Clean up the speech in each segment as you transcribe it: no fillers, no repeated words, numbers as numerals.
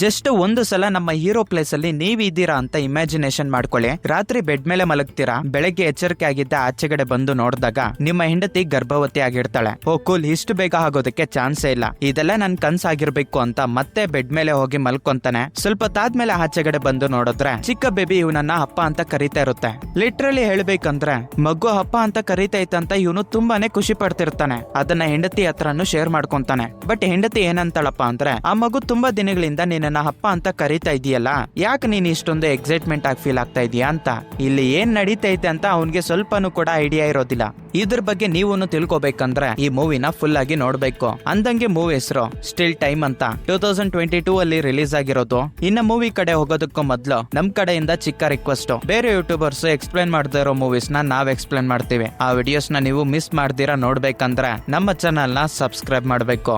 Just ಒಂದು ಸಲ ನಮ್ಮ ಹೀರೋ ಪ್ಲೇಸ್ ಅಲ್ಲಿ ನೀವಿದ್ದೀರಾ ಅಂತ ಇಮ್ಯಾಜಿನೇಷನ್ ಮಾಡ್ಕೊಳ್ಳಿ. ರಾತ್ರಿ ಬೆಡ್ ಮೇಲೆ ಮಲಗ್ತೀರಾ, ಬೆಳಗ್ಗೆ ಎಚ್ಚರಿಕೆ ಆಗಿದ್ದ ಆಚೆಗಡೆ ಬಂದು ನೋಡಿದಾಗ ನಿಮ್ಮ ಹೆಂಡತಿ ಗರ್ಭವತಿ ಆಗಿರ್ತಾಳೆ. ಓ ಕೂಲ್, ಇಷ್ಟು ಬೇಗ ಆಗೋದಕ್ಕೆ ಚಾನ್ಸೇ ಇಲ್ಲ, ಇದೆಲ್ಲ ನನ್ ಕನ್ಸಾಗಿರ್ಬೇಕು ಅಂತ ಮತ್ತೆ ಬೆಡ್ ಮೇಲೆ ಹೋಗಿ ಮಲ್ಕೊಂತಾನೆ. ಸ್ವಲ್ಪ ತಾದ್ಮೇಲೆ ಆಚೆಗಡೆ ಬಂದು ನೋಡಿದ್ರೆ ಚಿಕ್ಕ ಬೇಬಿ ಇವನನ್ನ ಅಪ್ಪ ಅಂತ ಕರೀತಾ ಇರುತ್ತೆ. ಲಿಟ್ರಲಿ ಹೇಳ್ಬೇಕಂದ್ರೆ ಮಗು ಅಪ್ಪ ಅಂತ ಕರೀತೈತಂತ ಇವನು ತುಂಬಾನೇ ಖುಷಿ ಪಡ್ತಿರ್ತಾನೆ. ಅದನ್ನ ಹೆಂಡತಿ ಹತ್ರನು ಶೇರ್ ಮಾಡ್ಕೊಂತಾನೆ. ಬಟ್ ಹೆಂಡತಿ ಏನಂತಾಳಪ್ಪ ಅಂದ್ರೆ, ಆ ಮಗು ತುಂಬಾ ದಿನಗಳಿಂದ ನಿನ್ನ ಅಪ್ಪ ಅಂತ ಕರೀತಾ ಇದೆಯಲ್ಲ, ಯಾಕೆ ನೀನ್ ಇಷ್ಟೊಂದು ಎಕ್ಸೈಟ್ಮೆಂಟ್ ಆಗಿ ಫೀಲ್ ಆಗ್ತಾ ಇದೀಯಾ ಅಂತ. ಇಲ್ಲಿ ಏನ್ ನಡೀತೈತೆ ಅಂತ ಅವನ್ಗೆ ಸ್ವಲ್ಪನೂ ಕೂಡ ಐಡಿಯಾ ಇರೋದಿಲ್ಲ. ಇದ್ರ ಬಗ್ಗೆ ನೀವು ತಿಳ್ಕೊಬೇಕಂದ್ರೆ ಈ ಮೂವಿನ ಫುಲ್ ಆಗಿ ನೋಡ್ಬೇಕು. ಅಂದಂಗೆ ಮೂವಿ ಹೆಸರು ಸ್ಟಿಲ್ ಟೈಮ್ ಅಂತ 2022 ಅಲ್ಲಿ ರಿಲೀಸ್ ಆಗಿರೋದು. ಇನ್ನ ಮೂವಿ ಕಡೆ ಹೋಗೋದಕ್ಕೂ ಮೊದ್ಲು ನಮ್ ಕಡೆಯಿಂದ ಚಿಕ್ಕ ರಿಕ್ವೆಸ್ಟ್, ಬೇರೆ ಯೂಟ್ಯೂಬರ್ಸ್ ಎಕ್ಸ್ಪ್ಲೈನ್ ಮಾಡದೇ ಇರೋ ಮೂವೀಸ್ ನಾವ್ ಎಕ್ಸ್ಪ್ಲೈನ್ ಮಾಡ್ತೀವಿ. ಆ ವಿಡಿಯೋಸ್ ನೀವು ಮಿಸ್ ಮಾಡ್ದಿರಾ ನೋಡ್ಬೇಕಂದ್ರೆ ನಮ್ಮ ಚಾನಲ್ ನ ಸಬ್ಸ್ಕ್ರೈಬ್ ಮಾಡ್ಬೇಕು.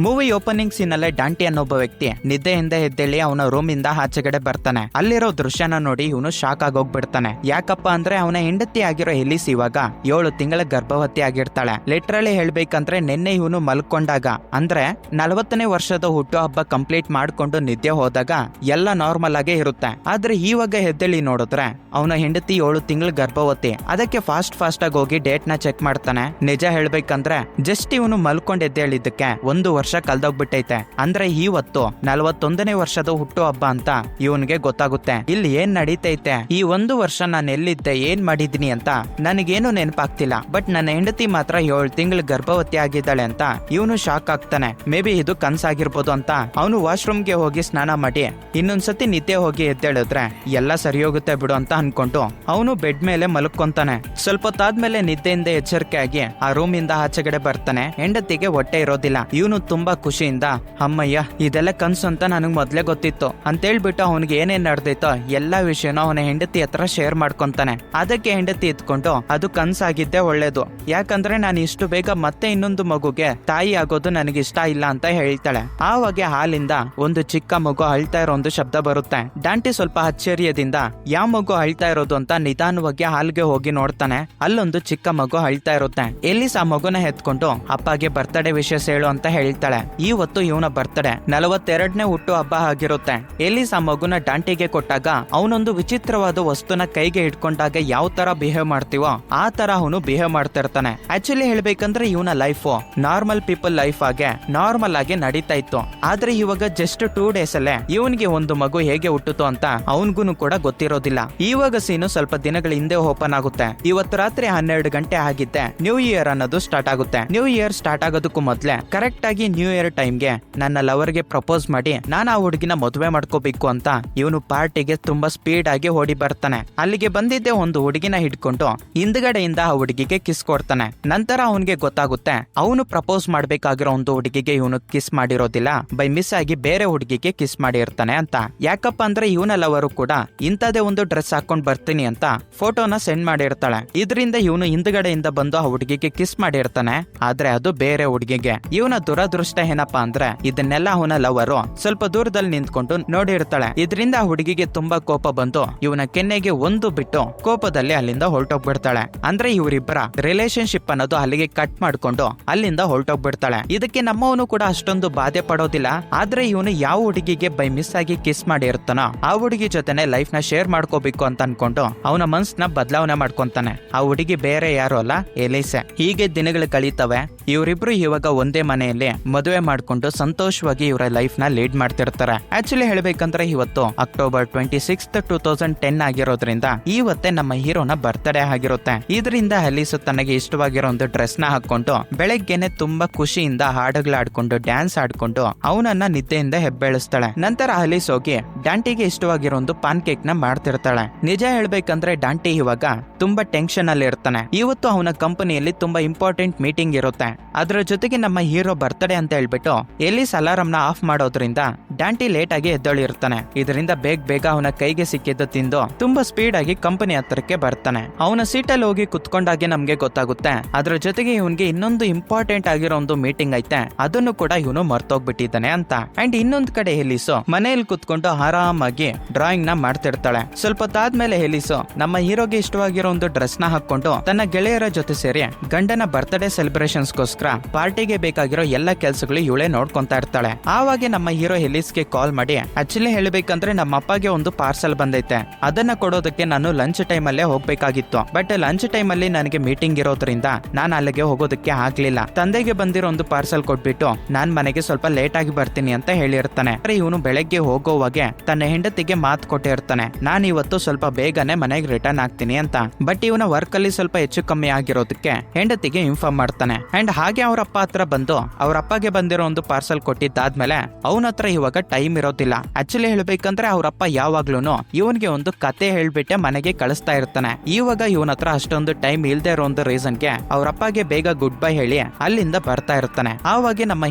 ಮೂವಿ ಓಪನಿಂಗ್ ಸೀನ್ ಅಲ್ಲೇ ಡಾಂಟಿ ಅನ್ನೋ ಒಬ್ಬ ವ್ಯಕ್ತಿ ನಿದ್ದೆಯಿಂದ ಎದ್ದೇಳಿ ಅವನ ರೂಮ್ ಇಂದ ಆಚೆಗಡೆ ಬರ್ತಾನೆ. ಅಲ್ಲಿರೋ ದೃಶ್ಯನ ನೋಡಿ ಇವನು ಶಾಕ್ ಆಗೋಗ್ಬಿಡ್ತಾನೆ. ಯಾಕಪ್ಪ ಅಂದ್ರೆ ಅವನ ಹೆಂಡತಿ ಆಗಿರೋ ಎಲಿಸ್ ಇವಾಗ 7 ತಿಂಗಳ ಗರ್ಭವತಿ ಆಗಿರ್ತಾಳೆ. ಲಿಟ್ರಲಿ ಹೇಳ್ಬೇಕಂದ್ರೆ ನಿನ್ನೆ ಇವನು ಮಲ್ಕೊಂಡಾಗ ಅಂದ್ರೆ 40ನೇ ವರ್ಷದ ಹುಟ್ಟು ಹಬ್ಬ ಕಂಪ್ಲೀಟ್ ಮಾಡ್ಕೊಂಡು ನಿದ್ದೆ ಹೋದಾಗ ಎಲ್ಲ ನಾರ್ಮಲ್ ಆಗೇ ಇರುತ್ತೆ. ಆದ್ರೆ ಇವಾಗ ಎದ್ದೇಳಿ ನೋಡಿದ್ರೆ ಅವನ ಹೆಂಡತಿ 7 ತಿಂಗಳ ಗರ್ಭವತಿ. ಅದಕ್ಕೆ ಫಾಸ್ಟ್ ಆಗಿ ಹೋಗಿ ಡೇಟ್ ನ ಚೆಕ್ ಮಾಡ್ತಾನೆ. ನಿಜ ಹೇಳ್ಬೇಕಂದ್ರೆ ಜಸ್ಟ್ ಇವನು ಮಲ್ಕೊಂಡ್ ಎದ್ದೇಳಿದ್ದಕ್ಕೆ 1 ವರ್ಷ ಕಳ್ದೋಗ್ಬಿಟ್ಟೈತೆ. ಅಂದ್ರೆ ಇವತ್ತು 41ನೇ ವರ್ಷದ ಹುಟ್ಟು ಹಬ್ಬ ಅಂತ ಇವನ್ಗೆ ಗೊತ್ತಾಗುತ್ತೆ. ಇಲ್ಲಿ ಏನ್ ನಡೀತೈತೆ, ಈ 1 ವರ್ಷ ನಾನು ಎಲ್ಲಿದ್ದೆ, ಏನ್ ಮಾಡಿದೀನಿ ಅಂತ ನನಗೇನು ನೆನಪಾಗ್ತಿಲ್ಲ. ಬಟ್ ನನ್ನ ಹೆಂಡತಿ ಮಾತ್ರ 7 ತಿಂಗಳ ಗರ್ಭವತಿ ಆಗಿದ್ದಾಳೆ ಅಂತ ಇವನು ಶಾಕ್ ಆಗ್ತಾನೆ. ಮೇ ಬಿ ಇದು ಕನ್ಸಾಗಿರ್ಬೋದು ಅಂತ ಅವನು ವಾಶ್ರೂಮ್ಗೆ ಹೋಗಿ ಸ್ನಾನ ಮಾಡಿ ಇನ್ನೊಂದ್ಸತಿ ನಿದ್ದೆ ಹೋಗಿ ಎದ್ದೇಳಿದ್ರೆ ಎಲ್ಲ ಸರಿ ಹೋಗುತ್ತೆ ಬಿಡು ಅಂತ ಅನ್ಕೊಂಡು ಅವನು ಬೆಡ್ ಮೇಲೆ ಮಲ್ಕೊಂತಾನೆ. ಸ್ವಲ್ಪ ಹೊತ್ತಾದ್ಮೇಲೆ ನಿದ್ದೆಯಿಂದ ಎಚ್ಚರಿಕೆ ಆಗಿ ಆ ರೂಮ್ ಇಂದ ಆಚೆಗಡೆ ಬರ್ತಾನೆ. ಹೆಂಡತಿಗೆ ಹೊಟ್ಟೆ ಇರೋದಿಲ್ಲ. ಇವನು ತುಂಬಾ ಖುಷಿಯಿಂದ ಅಮ್ಮಯ್ಯ ಇದೆಲ್ಲ ಕನ್ಸು ಅಂತ ನನಗ್ ಮೊದ್ಲೇ ಗೊತ್ತಿತ್ತು ಅಂತ ಹೇಳ್ಬಿಟ್ಟು ಅವನಿಗೆ ಏನೇನ್ ನಡೆದೈತೋ ಎಲ್ಲಾ ವಿಷಯನೂ ಅವನ ಹೆಂಡತಿ ಹತ್ರ ಶೇರ್ ಮಾಡ್ಕೊಂತಾನೆ. ಅದಕ್ಕೆ ಹೆಂಡತಿ ಇದ್ಕೊಂಡು ಅದು ಕನ್ಸಾಗಿದ್ದೆ ಒಳ್ಳೇದು, ಯಾಕಂದ್ರೆ ನಾನು ಇಷ್ಟು ಬೇಗ ಮತ್ತೆ ಇನ್ನೊಂದು ಮಗುಗೆ ತಾಯಿ ಆಗೋದು ನನಗೆ ಇಷ್ಟ ಇಲ್ಲ ಅಂತ ಹೇಳ್ತಾಳೆ. ಆವಾಗ ಹಾಲಿಂದ ಒಂದು ಚಿಕ್ಕ ಮಗು ಅಳ್ತಾ ಇರೋ ಒಂದು ಶಬ್ದ ಬರುತ್ತೆ. ಡಾಂಟಿ ಸ್ವಲ್ಪ ಆಶ್ಚರ್ಯದಿಂದ ಯಾವ ಮಗು ಅಳ್ತಾ ಇರೋದು ಅಂತ ನಿಧಾನವಾಗಿ ಹಾಲ್ಗೆ ಹೋಗಿ ನೋಡ್ತಾನೆ. ಅಲ್ಲೊಂದು ಚಿಕ್ಕ ಮಗು ಅಳ್ತಾ ಇರುತ್ತೆ. ಎಲ್ಲಿಸ್ ಆ ಮಗುನ ಎತ್ಕೊಂಡು ಅಪ್ಪಗೆ ಬರ್ತಡೇ ವಿಶೇಷ ಹೇಳು ಅಂತ ಹೇಳ್ತಾಳೆ. ಇವತ್ತು ಇವನ ಬರ್ತಡೇ 42ನೇ ಹುಟ್ಟು ಹಬ್ಬ ಆಗಿರುತ್ತೆ. ಎಲ್ಲಿಸ್ ಆ ಮಗುನ ಡಾಂಟಿಗೆ ಕೊಟ್ಟಾಗ ಅವನೊಂದು ವಿಚಿತ್ರವಾದ ವಸ್ತುನ ಕೈಗೆ ಇಟ್ಕೊಂಡಾಗ ಯಾವ ತರ ಬಿಹೇವ್ ಮಾಡ್ತೀವೋ ಆ ತರ ಅವನು ಬಿಹೇವ್ ಮಾಡ್ತಾ ಇರ್ತಾನೆ. ಆಕ್ಚುಲಿ ಹೇಳ್ಬೇಕಂದ್ರೆ ಇವನ ಲೈಫ್ ನಾರ್ಮಲ್ ಪೀಪಲ್ ಲೈಫ್ ಆಗಿ ನಾರ್ಮಲ್ ಆಗಿ ನಡೀತಾ ಇತ್ತು. ಆದ್ರೆ ಇವಾಗ ಜಸ್ಟ್ 2 ಡೇಸ್ ಅಲ್ಲೇ ಇವನ್ಗೆ ಒಂದು ಮಗು ಹೇಗೆ ಹುಟ್ಟುತ್ತೋ ಅಂತ ಅವನ್ಗೂ ಕೂಡ ಗೊತ್ತಿರೋದಿಲ್ಲ. ಇವಾಗ ಸೀನು ಸ್ವಲ್ಪ ದಿನಗಳ ಹಿಂದೆ ಓಪನ್ ಆಗುತ್ತೆ. ಇವತ್ತು ರಾತ್ರಿ 12 ಗಂಟೆ ಆಗಿದ್ದೆ ನ್ಯೂ ಇಯರ್ ಅನ್ನೋದು ಸ್ಟಾರ್ಟ್ ಆಗುತ್ತೆ. ನ್ಯೂ ಇಯರ್ ಸ್ಟಾರ್ಟ್ ಆಗೋದಕ್ಕೂ ಮೊದ್ಲೇ ಕರೆಕ್ಟ್ ಆಗಿ ನ್ಯೂ ಇಯರ್ ಟೈಮ್ಗೆ ನನ್ನ ಲವರ್ಗೆ ಪ್ರಪೋಸ್ ಮಾಡಿ ನಾನು ಆ ಹುಡುಗಿನ ಮದುವೆ ಮಾಡ್ಕೋಬೇಕು ಅಂತ ಇವನು ಪಾರ್ಟಿಗೆ ತುಂಬಾ ಸ್ಪೀಡ್ ಆಗಿ ಓಡಿ ಬರ್ತಾನೆ. ಅಲ್ಲಿಗೆ ಬಂದಿದ್ದೆ ಒಂದು ಹುಡುಗಿನ ಹಿಡ್ಕೊಂಡು ಹಿಂದ್ಗಡೆಯಿಂದ ಆ ಹುಡುಗಿಗೆ ಕಿಸ್ ಕೊಡ್ತಾನೆ. ನಂತರ ಅವನಿಗೆ ಗೊತ್ತಾಗುತ್ತೆ ಅವನು ಪ್ರಪೋಸ್ ಮಾಡ್ಬೇಕಾಗಿರೋ ಒಂದು ಹುಡುಗಿಗೆ ಇವನು ಕಿಸ್ ಮಾಡಿರೋದಿಲ್ಲ, ಬೈ ಮಿಸ್ ಆಗಿ ಬೇರೆ ಹುಡುಗಿಗೆ ಕಿಸ್ ಮಾಡಿರ್ತಾನೆ ಅಂತ. ಯಾಕಪ್ಪ ಅಂದ್ರೆ ಇವನ ಲವರು ಕೂಡ ಇಂಥದೇ ಒಂದು ಡ್ರೆಸ್ ಹಾಕೊಂಡ್ ಬರ್ತೀನಿ ಅಂತ ಫೋಟೋನ ಸೆಂಡ್ ಮಾಡಿರ್ತಾಳೆ. ಇದರಿಂದ ಇವನು ಹಿಂದ್ಗಡೆಯಿಂದ ಬಂದು ಆ ಹುಡುಗಿಗೆ ಕಿಸ್ ಮಾಡಿರ್ತಾನೆ. ಆದ್ರೆ ಅದು ಬೇರೆ ಹುಡುಗಿಗೆ. ಇವನ ದುರದೃಷ್ಟ ಏನಪ್ಪಾ ಅಂದ್ರೆ ಇದನ್ನೆಲ್ಲ ಅವನ ಲವರು ಸ್ವಲ್ಪ ದೂರದಲ್ಲಿ ನಿಂತ್ಕೊಂಡು ನೋಡಿರ್ತಾಳೆ. ಇದರಿಂದ ಆ ಹುಡುಗಿಗೆ ತುಂಬಾ ಕೋಪ ಬಂದು ಇವನ ಕೆನ್ನೆಗೆ ಒಂದು ಬಿಟ್ಟು ಕೋಪದಲ್ಲಿ ಅಲ್ಲಿಂದ ಹೊರಟೋಗ್ಬಿಡ್ತಾಳೆ. ಅಂದ್ರೆ ಇವರಿಬ್ಬರ ರಿಲೇಶನ್ಶಿಪ್ ಅನ್ನೋದು ಅಲ್ಲಿಗೆ ಕಟ್ ಮಾಡ್ಕೊಂಡು ಅಲ್ಲಿಂದ ಹೊರಟೋಗ್ಬಿಡ್ತಾಳೆ. ಇದಕ್ಕೆ ನಮ್ಮವನು ಕೂಡ ಅಷ್ಟೊಂದು ಬಾಧೆ ಪಡೋದಿಲ್ಲ. ಆದ್ರೆ ಇವನು ಯಾವ ಹುಡುಗಿಗೆ ಬೈ ಮಿಸ್ ಆಗಿ ಕಿಸ್ ಮಾಡಿರ್ತಾನೋ ಆ ಹುಡುಗಿ ಜೊತೆನೆ ಲೈಫ್ ನ ಶೇರ್ ಮಾಡ್ಕೋಬೇಕು ಅಂತ ಅನ್ಕೊಂಡು ಅವನ ಮನ್ಸ್ನ ಬದಲಾವಣೆ ಮಾಡ್ಕೊಂತಾನೆ. ಆ ಹುಡುಗಿ ಬೇರೆ ಯಾರು ಅಲ್ಲ, ಎಲಿಸೆ. ಹೀಗೆ ದಿನಗಳು ಕಳೀತವೆ. ಇವರಿಬ್ರು ಇವಾಗ ಒಂದೇ ಮನೆಯಲ್ಲಿ ಮದುವೆ ಮಾಡ್ಕೊಂಡು ಸಂತೋಷವಾಗಿ ಇವರ ಲೈಫ್ ನ ಲೀಡ್ ಮಾಡ್ತಿರ್ತಾರೆ. ಆಕ್ಚುಲಿ ಹೇಳ್ಬೇಕಂದ್ರೆ ಇವತ್ತು ಅಕ್ಟೋಬರ್ 26, 2010 ಆಗಿರೋದ್ರಿಂದ ಇವತ್ತೇ ನಮ್ಮ ಹೀರೋನ ಬರ್ತ್ಡೇ ಆಗಿರುತ್ತೆ. ಇದರಿಂದ ಅಲೀಸ್ ತನಗೆ ಇಷ್ಟವಾಗಿರೋ ಒಂದು ಡ್ರೆಸ್ ನ ಹಾಕೊಂಡು ಬೆಳಗ್ಗೆನೆ ತುಂಬಾ ಖುಷಿಯಿಂದ ಹಾಡುಗಳಾಡ್ಕೊಂಡು ಡ್ಯಾನ್ಸ್ ಆಡ್ಕೊಂಡು ಅವನನ್ನ ನಿದ್ದೆಯಿಂದ ಹೆಬ್ಬೆಳಿಸ್ತಾಳೆ. ನಂತರ ಅಲೀಸ್ ಹೋಗಿ ಡಾಂಟಿಗೆ ಇಷ್ಟವಾಗಿರೋ ಒಂದು ಪಾನ್ ಕೇಕ್ ನ ಮಾಡ್ತಿರ್ತಾಳೆ. ನಿಜ ಹೇಳ್ಬೇಕಂದ್ರೆ ಡಾಂಟಿ ಇವಾಗ ತುಂಬಾ ಟೆನ್ಷನ್ ಅಲ್ಲಿ ಇರ್ತಾನೆ. ಇವತ್ತು ಅವನ ಕಂಪನಿಯಲ್ಲಿ ತುಂಬಾ ಇಂಪಾರ್ಟೆಂಟ್ ಮೀಟಿಂಗ್ ಇರುತ್ತೆ. ಅದರ ಜೊತೆಗೆ ನಮ್ಮ ಹೀರೋ ಬರ್ತ್ಡೇ ಅಂತ ಹೇಳ್ಬಿಟ್ಟು ಎಲ್ಲಿಸ್ ಅಲಾರಂ ನ ಆಫ್ ಮಾಡೋದ್ರಿಂದ ಡಾಂಟಿ ಲೇಟ್ ಆಗಿ ಎದ್ದೇಳಿರ್ತಾನೆ. ಇದರಿಂದ ಬೇಗ ಅವನ ಕೈಗೆ ಸಿಕ್ಕಿದ್ದು ತಿಂದು ತುಂಬಾ ಸ್ಪೀಡ್ ಆಗಿ ಕಂಪನಿ ಹತ್ರಕ್ಕೆ ಬರ್ತಾನೆ. ಅವನ ಸೀಟಲ್ಲಿ ಹೋಗಿ ಕುತ್ಕೊಂಡಾಗೆ ನಮ್ಗೆ ಗೊತ್ತಾಗುತ್ತೆ ಅದ್ರ ಜೊತೆಗೆ ಇವನ್ಗೆ ಇನ್ನೊಂದು ಇಂಪಾರ್ಟೆಂಟ್ ಆಗಿರೋ ಒಂದು ಮೀಟಿಂಗ್ ಐತೆ, ಅದನ್ನು ಕೂಡ ಇವನು ಮರ್ತೋಗ್ಬಿಟ್ಟಿದ್ದಾನೆ ಅಂತ. ಅಂಡ್ ಇನ್ನೊಂದ್ ಕಡೆ ಹೆಲಿಸು ಮನೆಯಲ್ಲಿ ಕುತ್ಕೊಂಡು ಆರಾಮಾಗಿ ಡ್ರಾಯಿಂಗ್ ನ ಮಾಡ್ತಿರ್ತಾಳೆ. ಸ್ವಲ್ಪ ಹೊತ್ತಾದ್ಮೇಲೆ ಹೆಲಿಸು ನಮ್ಮ ಹೀರೋಗೆ ಇಷ್ಟವಾಗಿರೋ ಒಂದು ಡ್ರೆಸ್ ನ ಹಾಕೊಂಡು ತನ್ನ ಗೆಳೆಯರ ಜೊತೆ ಸೇರಿ ಗಂಡನ ಬರ್ತ್ಡೇ ಸೆಲೆಬ್ರೇಷನ್ಸ್ಗೋಸ್ಕರ ಪಾರ್ಟಿಗೆ ಬೇಕಾಗಿರೋ ಎಲ್ಲ ಕೆಲ್ಸಗಳು ಇವಳೇ ನೋಡ್ಕೊಂತಾ ಇರ್ತಾಳೆ. ಆವಾಗ ನಮ್ಮ ಹೀರೋ ಎಲ್ಲಿ ಆಫೀಸ್ಗೆ ಕಾಲ್ ಮಾಡಿ ಆಕ್ಚುಲಿ ಹೇಳ್ಬೇಕಂದ್ರೆ ನಮ್ಮ ಅಪ್ಪಗೆ ಒಂದು ಪಾರ್ಸಲ್ ಬಂದೈತೆ, ಅದನ್ನ ಕೊಡೋದಕ್ಕೆ ನಾನು ಲಂಚ್ ಟೈಮ್ ಅಲ್ಲೇ ಹೋಗ್ಬೇಕಾಗಿತ್ತು. ಬಟ್ ಲಂಚ್ ಟೈಮ್ ಅಲ್ಲಿ ನನಗೆ ಮೀಟಿಂಗ್ ಇರೋದ್ರಿಂದ ನಾನು ಅಲ್ಲಿಗೆ ಹೋಗೋದಕ್ಕೆ ಆಗ್ಲಿಲ್ಲ. ತಂದೆಗೆ ಬಂದಿರೋ ಒಂದು ಪಾರ್ಸಲ್ ಕೊಟ್ಬಿಟ್ಟು ನಾನ್ ಮನೆಗೆ ಸ್ವಲ್ಪ ಲೇಟ್ ಆಗಿ ಬರ್ತೀನಿ ಅಂತ ಹೇಳಿರ್ತಾನೆ. ಇವನು ಬೆಳಗ್ಗೆ ಹೋಗೋವಾಗೆ ತನ್ನ ಹೆಂಡತಿಗೆ ಮಾತು ಕೊಟ್ಟಿರ್ತಾನೆ, ನಾನು ಇವತ್ತು ಸ್ವಲ್ಪ ಬೇಗನೆ ಮನೆಗೆ ರಿಟರ್ನ್ ಆಗ್ತೀನಿ ಅಂತ. ಬಟ್ ಇವನ ವರ್ಕ್ ಅಲ್ಲಿ ಸ್ವಲ್ಪ ಹೆಚ್ಚು ಕಮ್ಮಿ ಆಗಿರೋದಕ್ಕೆ ಹೆಂಡತಿಗೆ ಇನ್ಫಾರ್ಮ್ ಮಾಡ್ತಾನೆ. ಅಂಡ್ ಹಾಗೆ ಅವ್ರ ಅಪ್ಪ ಹತ್ರ ಬಂದು ಅವ್ರ ಅಪ್ಪಗೆ ಬಂದಿರೋ ಒಂದು ಪಾರ್ಸಲ್ ಕೊಟ್ಟಿದ್ದಾದ್ಮೇಲೆ ಅವನ ಹತ್ರ ಇವಾಗ ಟೈಮ್ ಇರೋದಿಲ್ಲ. ಆಕ್ಚುಲಿ ಹೇಳ್ಬೇಕಂದ್ರೆ ಅವ್ರಪ್ಪ ಯಾವಾಗ್ಲೂನು ಇವನ್ಗೆ ಒಂದು ಕತೆ ಹೇಳ್ಬಿಟ್ಟೆ ಮನೆಗೆ ಕಳಿಸ್ತಾ ಇರ್ತಾನೆ. ಇವಾಗ ಇವನ ಹತ್ರ ಅಷ್ಟೊಂದು ಟೈಮ್ ಇಲ್ದೇ ಇರೋ ಒಂದು ರೀಸನ್ಗೆ ಅವ್ರಪ್ಪಗೆ ಬೇಗ ಗುಡ್ ಬೈ ಹೇಳಿ ಅಲ್ಲಿಂದ ಬರ್ತಾ ಇರ್ತಾನೆ. ಆವಾಗ ನಮ್ಮ